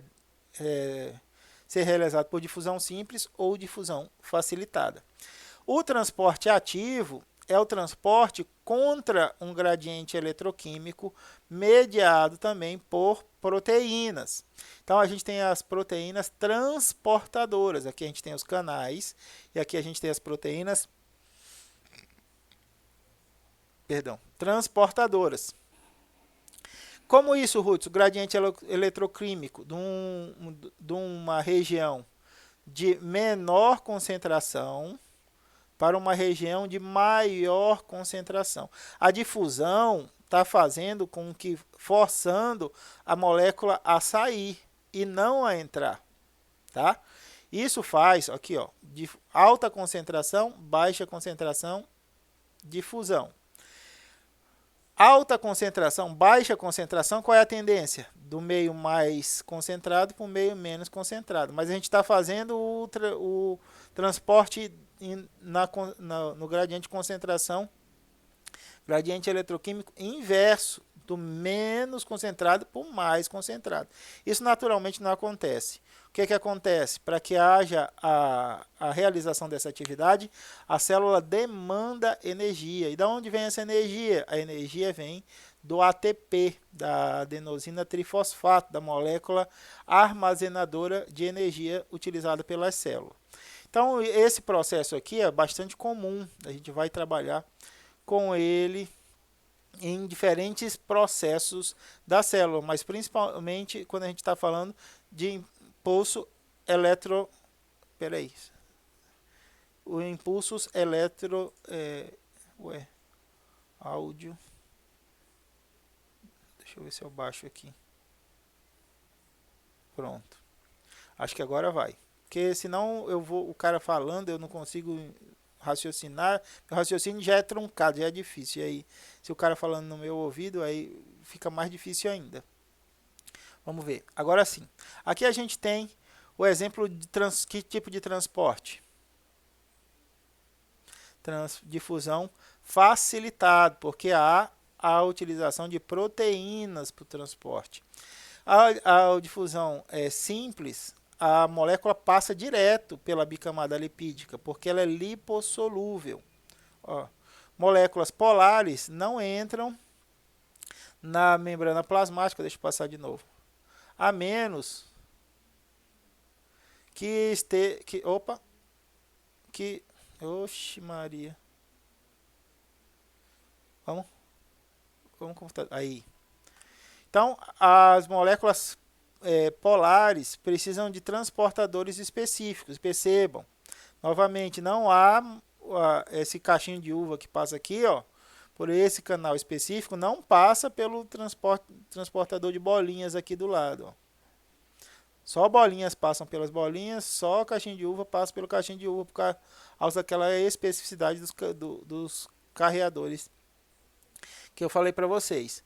ser realizado por difusão simples ou difusão facilitada. O transporte ativo é o transporte contra um gradiente eletroquímico mediado também por proteínas. Então a gente tem as proteínas transportadoras. Aqui a gente tem os canais e aqui a gente tem as proteínas, transportadoras. Como isso, Ruth? O gradiente eletroquímico de uma região de menor concentração para uma região de maior concentração. A difusão está fazendo com que, forçando a molécula a sair e não a entrar, tá? Isso faz, aqui, ó, de alta concentração, baixa concentração, difusão. Alta concentração, baixa concentração, qual é a tendência? Do meio mais concentrado para o meio menos concentrado. Mas a gente está fazendo o transporte no gradiente de concentração, gradiente eletroquímico inverso, do menos concentrado para o mais concentrado. Isso naturalmente não acontece. O que acontece? Para que haja a realização dessa atividade, a célula demanda energia. E de onde vem essa energia? A energia vem do ATP, da adenosina trifosfato, da molécula armazenadora de energia utilizada pelas células. Então, esse processo aqui é bastante comum, a gente vai trabalhar com ele em diferentes processos da célula, mas principalmente quando a gente está falando de impulso impulsos áudio. Deixa eu ver se eu baixo aqui. Pronto. Acho que agora vai. Porque senão o cara falando, eu não consigo raciocinar. O raciocínio já é truncado, já é difícil. E aí, se o cara falando no meu ouvido, aí fica mais difícil ainda. Vamos ver. Agora sim. Aqui a gente tem o exemplo de que tipo de transporte? Difusão facilitado, porque há a utilização de proteínas para o transporte. A difusão simples, a molécula passa direto pela bicamada lipídica, porque ela é lipossolúvel. Ó, moléculas polares não entram na membrana plasmática, deixa eu passar de novo, a menos que oxe Maria, vamos aí. Então, as moléculas polares precisam de transportadores específicos. Percebam, novamente, não há esse cachinho de uva que passa aqui, ó, por esse canal específico, não passa pelo transportador de bolinhas aqui do lado. Ó. Só bolinhas passam pelas bolinhas, só caixinho de uva passa pelo caixinho de uva, por causa daquela especificidade dos carreadores que eu falei para vocês.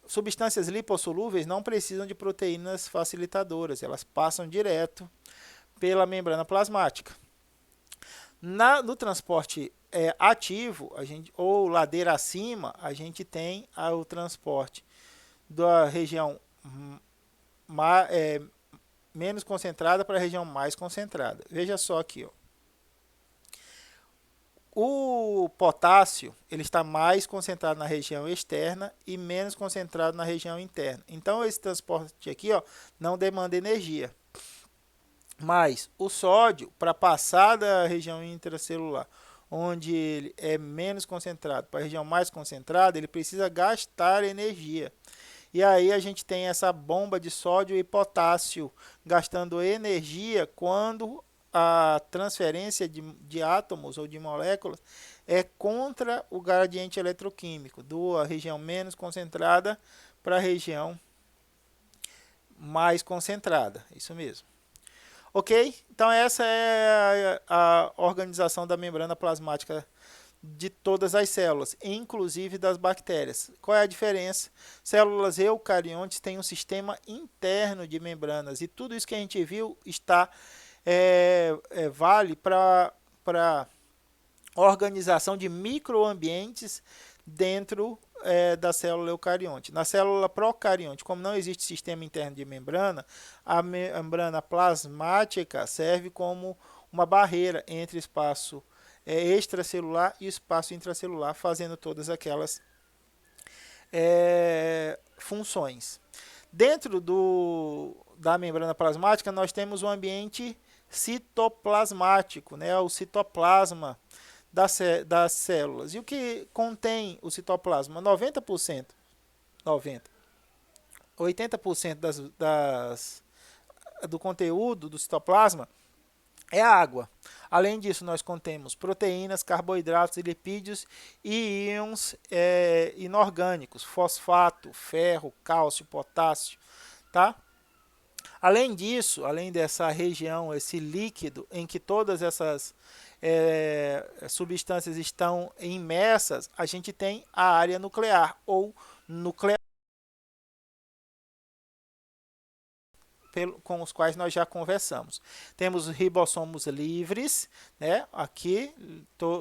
Substâncias lipossolúveis não precisam de proteínas facilitadoras, elas passam direto pela membrana plasmática. No transporte ativo, ou ladeira acima, a gente tem o transporte da região menos concentrada para a região mais concentrada. Veja só aqui, ó. O potássio ele está mais concentrado na região externa e menos concentrado na região interna. Então, esse transporte aqui ó, não demanda energia. Mas o sódio, para passar da região intracelular, onde ele é menos concentrado, para a região mais concentrada, ele precisa gastar energia. E aí a gente tem essa bomba de sódio e potássio gastando energia quando a transferência de átomos ou de moléculas é contra o gradiente eletroquímico, da região menos concentrada para a região mais concentrada. Isso mesmo. Ok? Então essa é a organização da membrana plasmática de todas as células, inclusive das bactérias. Qual é a diferença? Células eucariontes têm um sistema interno de membranas e tudo isso que a gente viu está vale para organização de microambientes dentro da célula eucarionte. Na célula procarionte, como não existe sistema interno de membrana, a membrana plasmática serve como uma barreira entre espaço extracelular e espaço intracelular, fazendo todas aquelas funções. Dentro da membrana plasmática, nós temos o ambiente citoplasmático, né? O citoplasma das células. E o que contém o citoplasma? 90%, 80% do conteúdo do citoplasma é a água. Além disso, nós contemos proteínas, carboidratos e lipídios e íons inorgânicos, fosfato, ferro, cálcio, potássio, tá? Além disso, além dessa região, esse líquido em que todas essas substâncias estão imersas, a gente tem a área nuclear ou nuclear, com os quais nós já conversamos. Temos os ribossomos livres, né, aqui,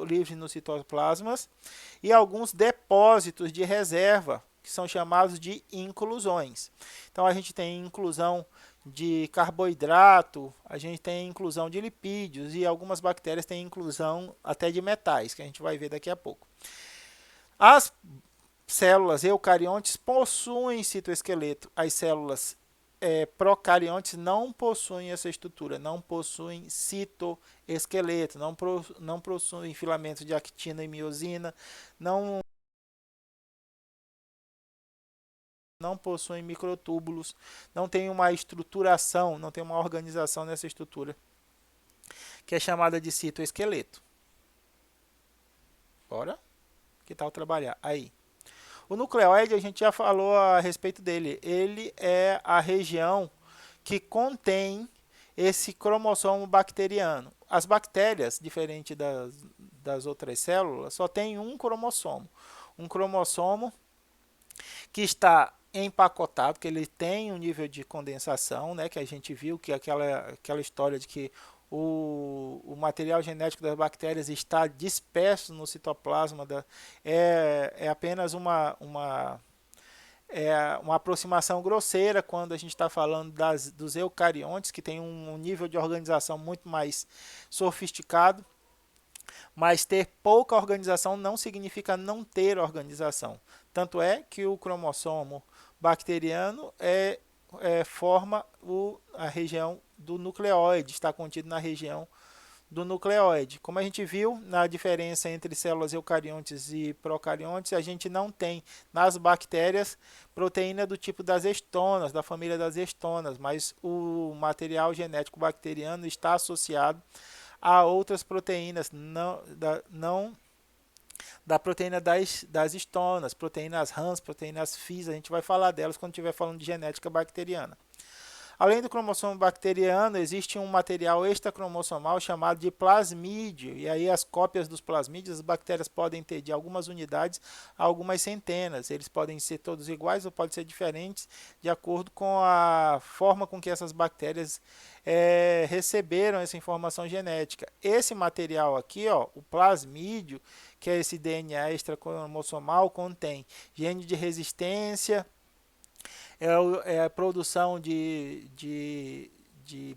livres nos citoplasmas, e alguns depósitos de reserva, que são chamados de inclusões. Então, a gente tem inclusão de carboidrato, a gente tem inclusão de lipídios, e algumas bactérias têm inclusão até de metais, que a gente vai ver daqui a pouco. As células eucariontes possuem citoesqueleto, as células procariontes não possuem essa estrutura, não possuem citoesqueleto, não possuem filamentos de actina e miosina, não possuem microtúbulos, não tem uma estruturação, não tem uma organização nessa estrutura, que é chamada de citoesqueleto. Bora? Que tal trabalhar? Aí. O nucleóide, a gente já falou a respeito dele. Ele é a região que contém esse cromossomo bacteriano. As bactérias, diferente das outras células, só tem um cromossomo. Um cromossomo que está empacotado, que ele tem um nível de condensação, né, que a gente viu que aquela história de que o material genético das bactérias está disperso no citoplasma, é apenas uma aproximação grosseira quando a gente está falando dos eucariontes, que tem um nível de organização muito mais sofisticado, mas ter pouca organização não significa não ter organização. Tanto é que o cromossomo bacteriano forma a região do nucleóide, está contido na região do nucleóide. Como a gente viu na diferença entre células eucariontes e procariontes, a gente não tem nas bactérias proteína do tipo das estonas, da família das estonas, mas o material genético bacteriano está associado a outras proteínas, não da proteína das estonas, proteínas Hans, proteínas Fis, a gente vai falar delas quando estiver falando de genética bacteriana. Além do cromossomo bacteriano, existe um material extracromossomal chamado de plasmídio, e aí as cópias dos plasmídios, as bactérias podem ter de algumas unidades a algumas centenas. Eles podem ser todos iguais ou podem ser diferentes de acordo com a forma com que essas bactérias receberam essa informação genética. Esse material aqui, ó, o plasmídio, que é esse DNA extracromossomal, contém gene de resistência, é a produção de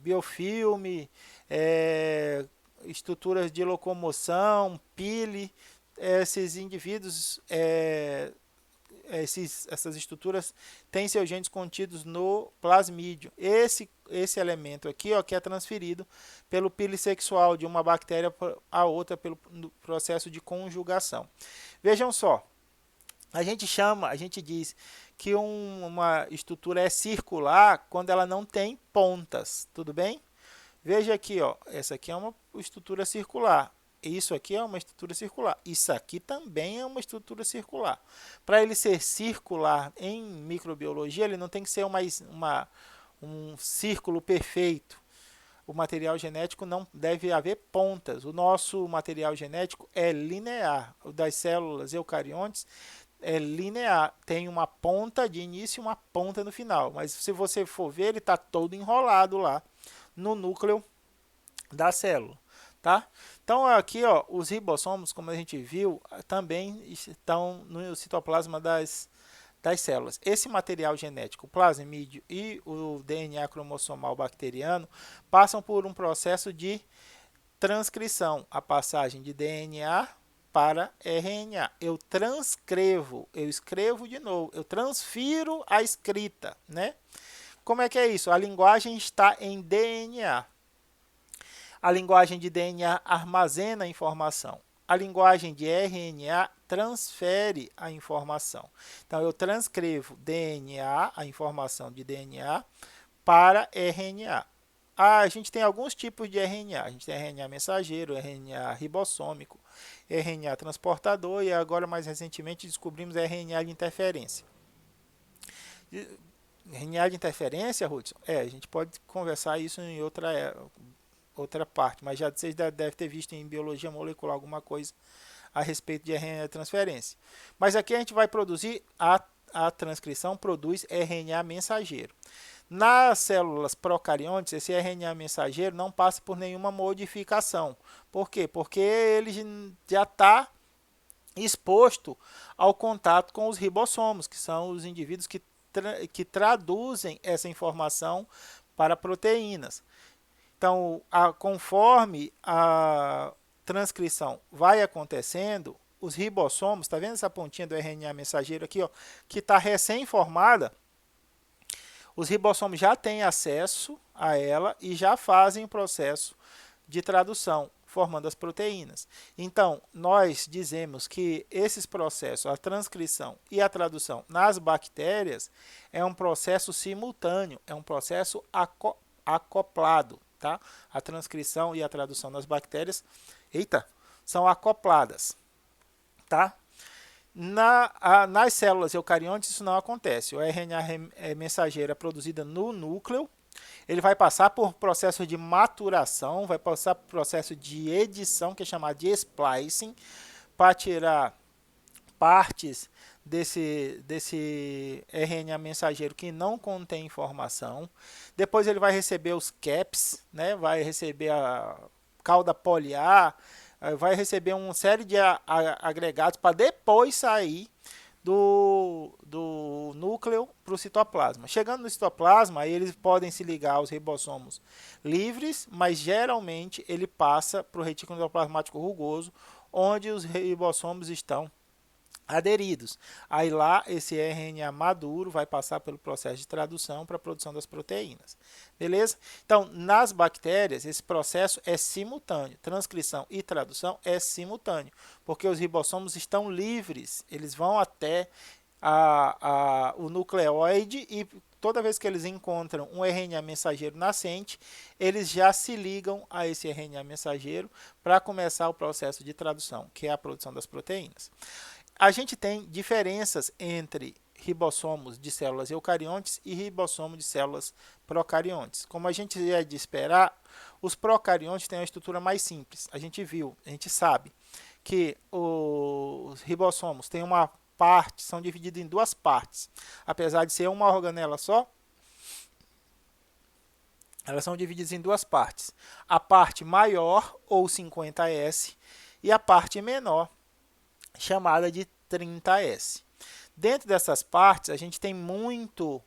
biofilme, estruturas de locomoção, pile. Esses indivíduos, essas estruturas têm seus genes contidos no plasmídio. Esse elemento aqui, ó, que é transferido pelo pile sexual de uma bactéria a outra pelo processo de conjugação. Vejam só, a gente diz que uma estrutura é circular quando ela não tem pontas, tudo bem? Veja aqui, ó, essa aqui é uma estrutura circular. Isso aqui é uma estrutura circular. Isso aqui também é uma estrutura circular. Para ele ser circular em microbiologia, ele não tem que ser um círculo perfeito. O material genético não deve haver pontas. O nosso material genético é linear. O das células eucariontes é linear. Tem uma ponta de início e uma ponta no final. Mas se você for ver, ele está todo enrolado lá no núcleo da célula, tá? Então aqui, ó, os ribossomos, como a gente viu, também estão no citoplasma das células. Esse material genético, o plasmídio e o DNA cromossomal bacteriano, passam por um processo de transcrição, a passagem de DNA para RNA. Eu transcrevo, eu escrevo de novo, eu transfiro a escrita, né? Como é que é isso? A linguagem está em DNA. A linguagem de DNA armazena a informação. A linguagem de RNA transfere a informação. Então, eu transcrevo DNA, a informação de DNA, para RNA. A gente tem alguns tipos de RNA. A gente tem RNA mensageiro, RNA ribossômico, RNA transportador e agora, mais recentemente, descobrimos RNA de interferência. RNA de interferência, Hudson? A gente pode conversar isso em outra parte, mas já vocês devem ter visto em biologia molecular alguma coisa a respeito de RNA de transferência. Mas aqui a gente vai produzir, a transcrição produz RNA mensageiro. Nas células procariontes, esse RNA mensageiro não passa por nenhuma modificação. Por quê? Porque ele já está exposto ao contato com os ribossomos, que são os indivíduos que traduzem essa informação para proteínas. Então, conforme a transcrição vai acontecendo, os ribossomos, está vendo essa pontinha do RNA mensageiro aqui, ó, que está recém-formada, os ribossomos já têm acesso a ela e já fazem o processo de tradução, formando as proteínas. Então, nós dizemos que esses processos, a transcrição e a tradução nas bactérias, é um processo simultâneo, é um processo acoplado. Tá? A transcrição e a tradução nas bactérias, são acopladas. Tá? Nas células eucariontes isso não acontece. O RNA mensageiro é produzido no núcleo, ele vai passar por processo de maturação, vai passar por processo de edição, que é chamado de splicing, para tirar partes desse RNA mensageiro que não contém informação. Depois ele vai receber os caps, né? Vai receber a cauda poliar, vai receber uma série de agregados para depois sair do núcleo para o citoplasma. Chegando no citoplasma, eles podem se ligar aos ribossomos livres, mas geralmente ele passa para o retículo endoplasmático rugoso, onde os ribossomos estão aderidos. Aí lá esse RNA maduro vai passar pelo processo de tradução para a produção das proteínas. Beleza? Então, nas bactérias, esse processo é simultâneo. Transcrição e tradução é simultâneo, porque os ribossomos estão livres. Eles vão até o nucleóide e toda vez que eles encontram um RNA mensageiro nascente, eles já se ligam a esse RNA mensageiro para começar o processo de tradução, que é a produção das proteínas. A gente tem diferenças entre ribossomos de células eucariontes e ribossomos de células procariontes. Como a gente é de esperar, os procariontes têm uma estrutura mais simples. A gente sabe que os ribossomos têm uma parte, são divididos em duas partes. Apesar de ser uma organela só, elas são divididas em duas partes. A parte maior, ou 50S, e a parte menor, chamada de 30S. Dentro dessas partes, a gente tem muito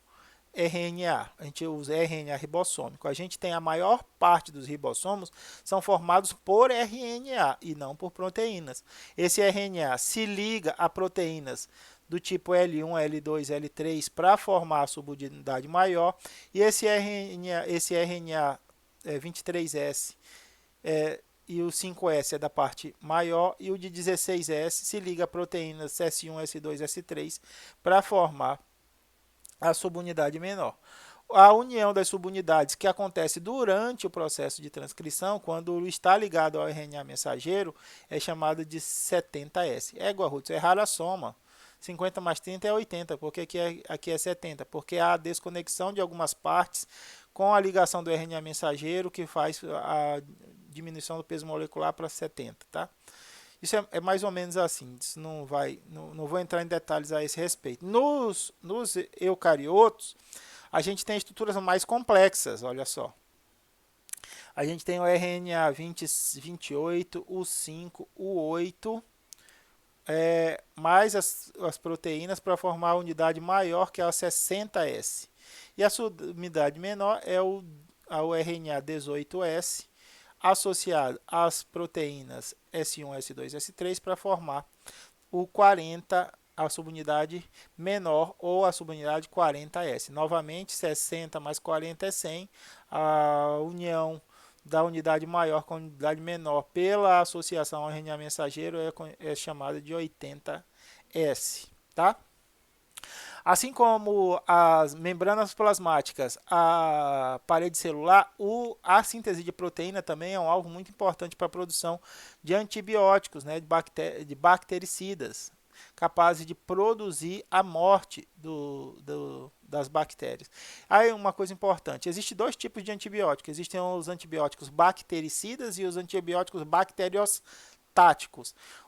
RNA, a gente usa RNA ribossômico. A gente tem a maior parte dos ribossomos são formados por RNA e não por proteínas. Esse RNA se liga a proteínas do tipo L1, L2, L3 para formar a subunidade maior, e esse RNA 23S e o 5S é da parte maior, e o de 16S se liga a proteínas S1, S2, S3 para formar a subunidade menor. A união das subunidades que acontece durante o processo de transcrição, quando está ligado ao RNA mensageiro, é chamada de 70S. Ruth, é rara a soma. 50 mais 30 é 80, porque aqui é 70, porque há a desconexão de algumas partes com a ligação do RNA mensageiro que faz a diminuição do peso molecular para 70, tá? Isso é mais ou menos assim, isso não vou entrar em detalhes a esse respeito. Nos eucariotos, a gente tem estruturas mais complexas, olha só. A gente tem o RNA 28, o 5, o 8, mais as proteínas para formar a unidade maior, que é a 60S. E a unidade menor é o RNA 18S, associado às proteínas S1, S2, S3 para formar o 40, a subunidade menor ou a subunidade 40S. Novamente, 60 mais 40 é 100. A união da unidade maior com a unidade menor pela associação ao RNA mensageiro é chamada de 80S. Tá? Assim como as membranas plasmáticas, a parede celular, a síntese de proteína também é um alvo muito importante para a produção de antibióticos, né, de bactericidas, capazes de produzir a morte das bactérias. Aí uma coisa importante, existem dois tipos de antibióticos, existem os antibióticos bactericidas e os antibióticos bacteriostáticos.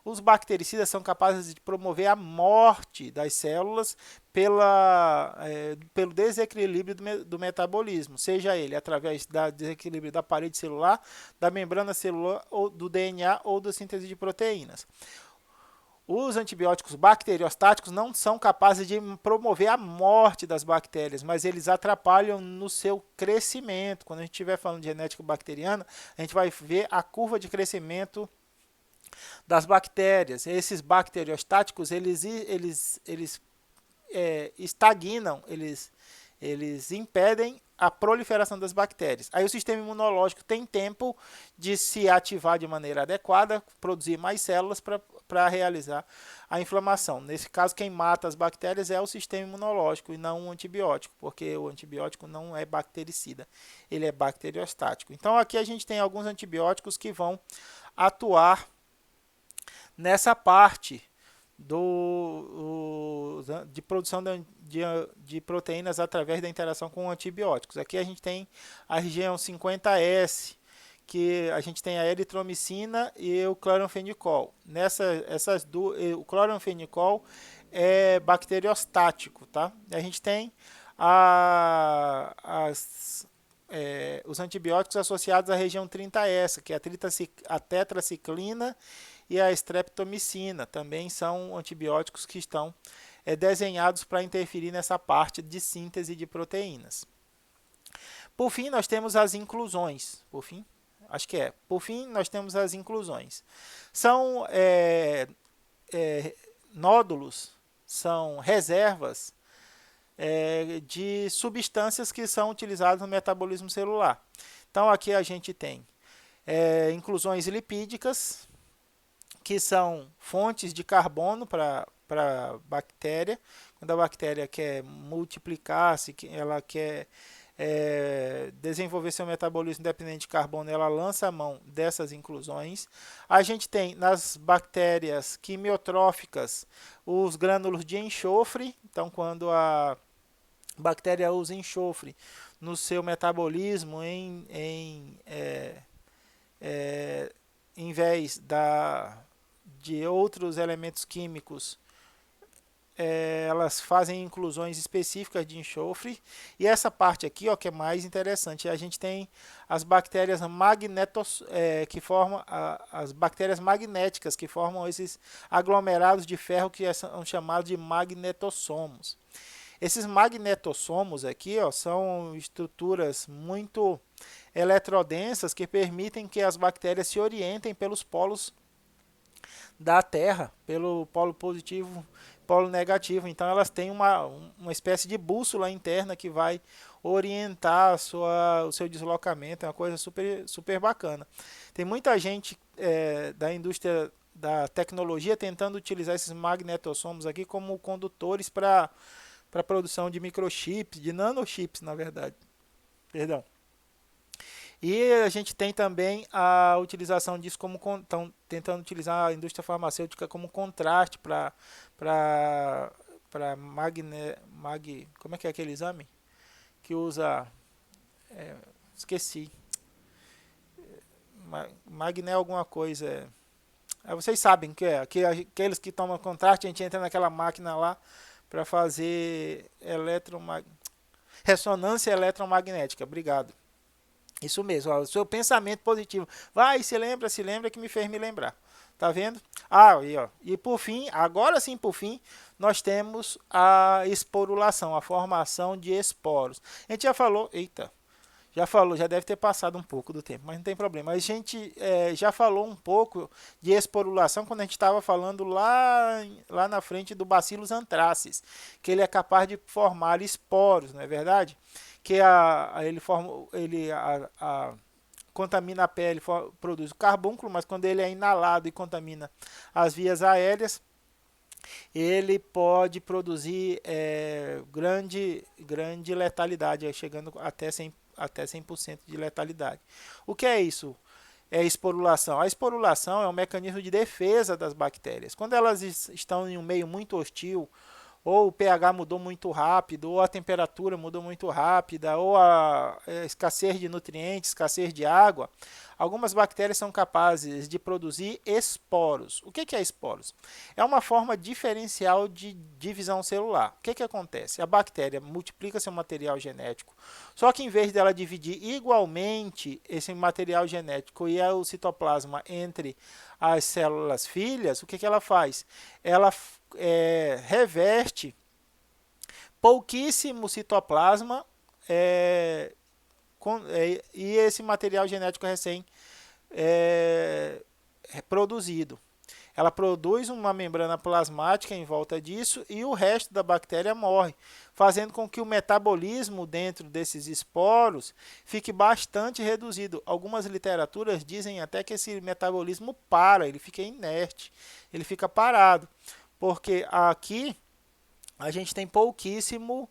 Os bactericidas são capazes de promover a morte das células pelo desequilíbrio do metabolismo, seja ele através do desequilíbrio da parede celular, da membrana celular, ou do DNA ou da síntese de proteínas. Os antibióticos bacteriostáticos não são capazes de promover a morte das bactérias, mas eles atrapalham no seu crescimento. Quando a gente estiver falando de genética bacteriana, a gente vai ver a curva de crescimento das bactérias. Esses bacteriostáticos, eles estagnam, eles impedem a proliferação das bactérias. Aí o sistema imunológico tem tempo de se ativar de maneira adequada, produzir mais células para realizar a inflamação. Nesse caso, quem mata as bactérias é o sistema imunológico e não o antibiótico, porque o antibiótico não é bactericida, ele é bacteriostático. Então aqui a gente tem alguns antibióticos que vão atuar nessa parte de produção de proteínas através da interação com antibióticos. Aqui a gente tem a região 50S, que a gente tem a eritromicina e o cloranfenicol. O cloranfenicol é bacteriostático, tá? A gente tem os antibióticos associados à região 30S, que é a tetraciclina e a streptomicina. Também são antibióticos que estão desenhados para interferir nessa parte de síntese de proteínas. Por fim, nós temos as inclusões. Por fim, nós temos as inclusões. São nódulos, são reservas de substâncias que são utilizadas no metabolismo celular. Então, aqui a gente tem inclusões lipídicas, que são fontes de carbono para a bactéria. Quando a bactéria quer multiplicar-se, ela quer desenvolver seu metabolismo dependente de carbono, ela lança a mão dessas inclusões. A gente tem nas bactérias quimiotróficas os grânulos de enxofre. Então, quando a bactéria usa enxofre no seu metabolismo em vez de outros elementos químicos elas fazem inclusões específicas de enxofre. E essa parte aqui, ó, que é mais interessante, a gente tem as bactérias que formam as bactérias magnéticas, que formam esses aglomerados de ferro que são chamados de magnetossomos. Esses magnetossomos aqui, ó, são estruturas muito eletrodensas que permitem que as bactérias se orientem pelos polos da Terra, pelo polo positivo, polo negativo. Então elas têm uma espécie de bússola interna que vai orientar o seu deslocamento. É uma coisa super bacana. Tem muita gente da indústria da tecnologia tentando utilizar esses magnetossomos aqui como condutores para a produção de microchips, de nanochips, na verdade. Perdão. E a gente tem também a utilização disso como estão tentando utilizar a indústria farmacêutica como contraste para como é que é aquele exame que usa esqueci magné alguma coisa vocês sabem que é aqueles que tomam contraste, a gente entra naquela máquina lá para fazer ressonância eletromagnética. Obrigado. Isso mesmo, ó, o seu pensamento positivo. Vai, se lembra que me fez me lembrar. Tá vendo? E por fim, agora sim por fim, nós temos a esporulação, a formação de esporos. A gente já falou, já deve ter passado um pouco do tempo, mas não tem problema. A gente já falou um pouco de esporulação quando a gente estava falando lá na frente do Bacillus anthracis, que ele é capaz de formar esporos, não é verdade? Que contamina a pele, produz o carbúnculo, mas quando ele é inalado e contamina as vias aéreas, ele pode produzir grande letalidade, chegando até 100% de letalidade. O que é isso? É esporulação. A esporulação é um mecanismo de defesa das bactérias. Quando elas estão em um meio muito hostil, ou o pH mudou muito rápido, ou a temperatura mudou muito rápida, ou a escassez de nutrientes, escassez de água, algumas bactérias são capazes de produzir esporos. O que é esporos? É uma forma diferencial de divisão celular. O que acontece? A bactéria multiplica seu material genético, só que em vez dela dividir igualmente esse material genético e o citoplasma entre as células filhas, o que ela faz? Ela reveste pouquíssimo citoplasma e esse material genético recém produzido. Ela produz uma membrana plasmática em volta disso e o resto da bactéria morre, fazendo com que o metabolismo dentro desses esporos fique bastante reduzido. Algumas literaturas dizem até que esse metabolismo ele fica inerte, ele fica parado, porque aqui a gente tem pouquíssimo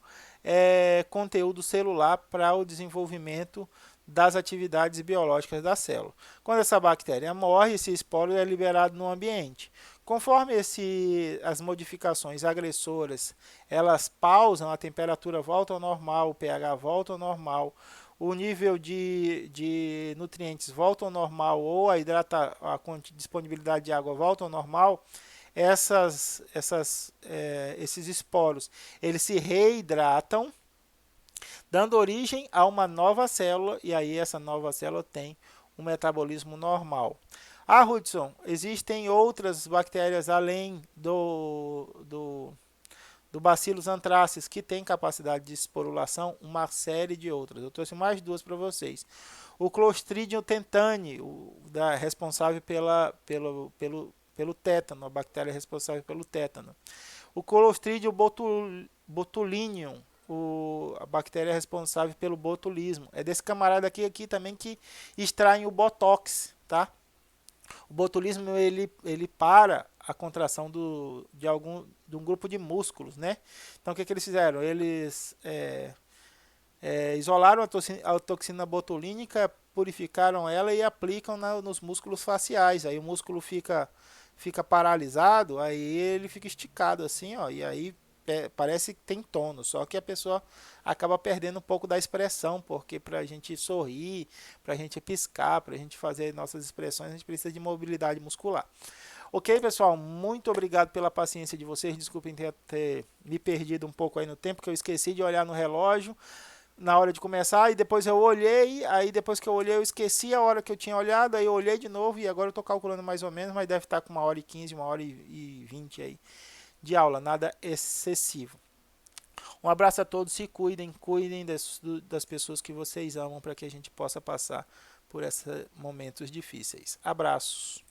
conteúdo celular para o desenvolvimento das atividades biológicas da célula. Quando essa bactéria morre, esse esporo é liberado no ambiente. Conforme as modificações agressoras elas pausam, a temperatura volta ao normal, o pH volta ao normal, o nível de nutrientes volta ao normal ou a disponibilidade de água volta ao normal, esses esporos eles se reidratam, dando origem a uma nova célula, e aí essa nova célula tem um metabolismo normal. Hudson, existem outras bactérias além do Bacillus anthracis que tem capacidade de esporulação, uma série de outras. Eu trouxe mais duas para vocês. O Clostridium tetani, responsável pelo tétano, a bactéria responsável pelo tétano. O Clostridium botulinum, a bactéria responsável pelo botulismo. É desse camarada aqui também que extraem o botox, tá? O botulismo ele para a contração de um grupo de músculos, né? Então o que eles fizeram? Eles isolaram a toxina botulínica, purificaram ela e aplicam nos músculos faciais. Aí o músculo fica paralisado, aí ele fica esticado assim, ó, e aí parece que tem tono, só que a pessoa acaba perdendo um pouco da expressão, porque para a gente sorrir, para a gente piscar, para a gente fazer nossas expressões, a gente precisa de mobilidade muscular. Ok, pessoal? Muito obrigado pela paciência de vocês. Desculpem ter me perdido um pouco aí no tempo, que eu esqueci de olhar no relógio na hora de começar, e depois eu olhei, aí depois que eu olhei eu esqueci a hora que eu tinha olhado, aí eu olhei de novo e agora eu estou calculando mais ou menos, mas deve estar com 1h15, 1h20 aí de aula, nada excessivo. Um abraço a todos, se cuidem, cuidem das pessoas que vocês amam para que a gente possa passar por esses momentos difíceis. Abraços.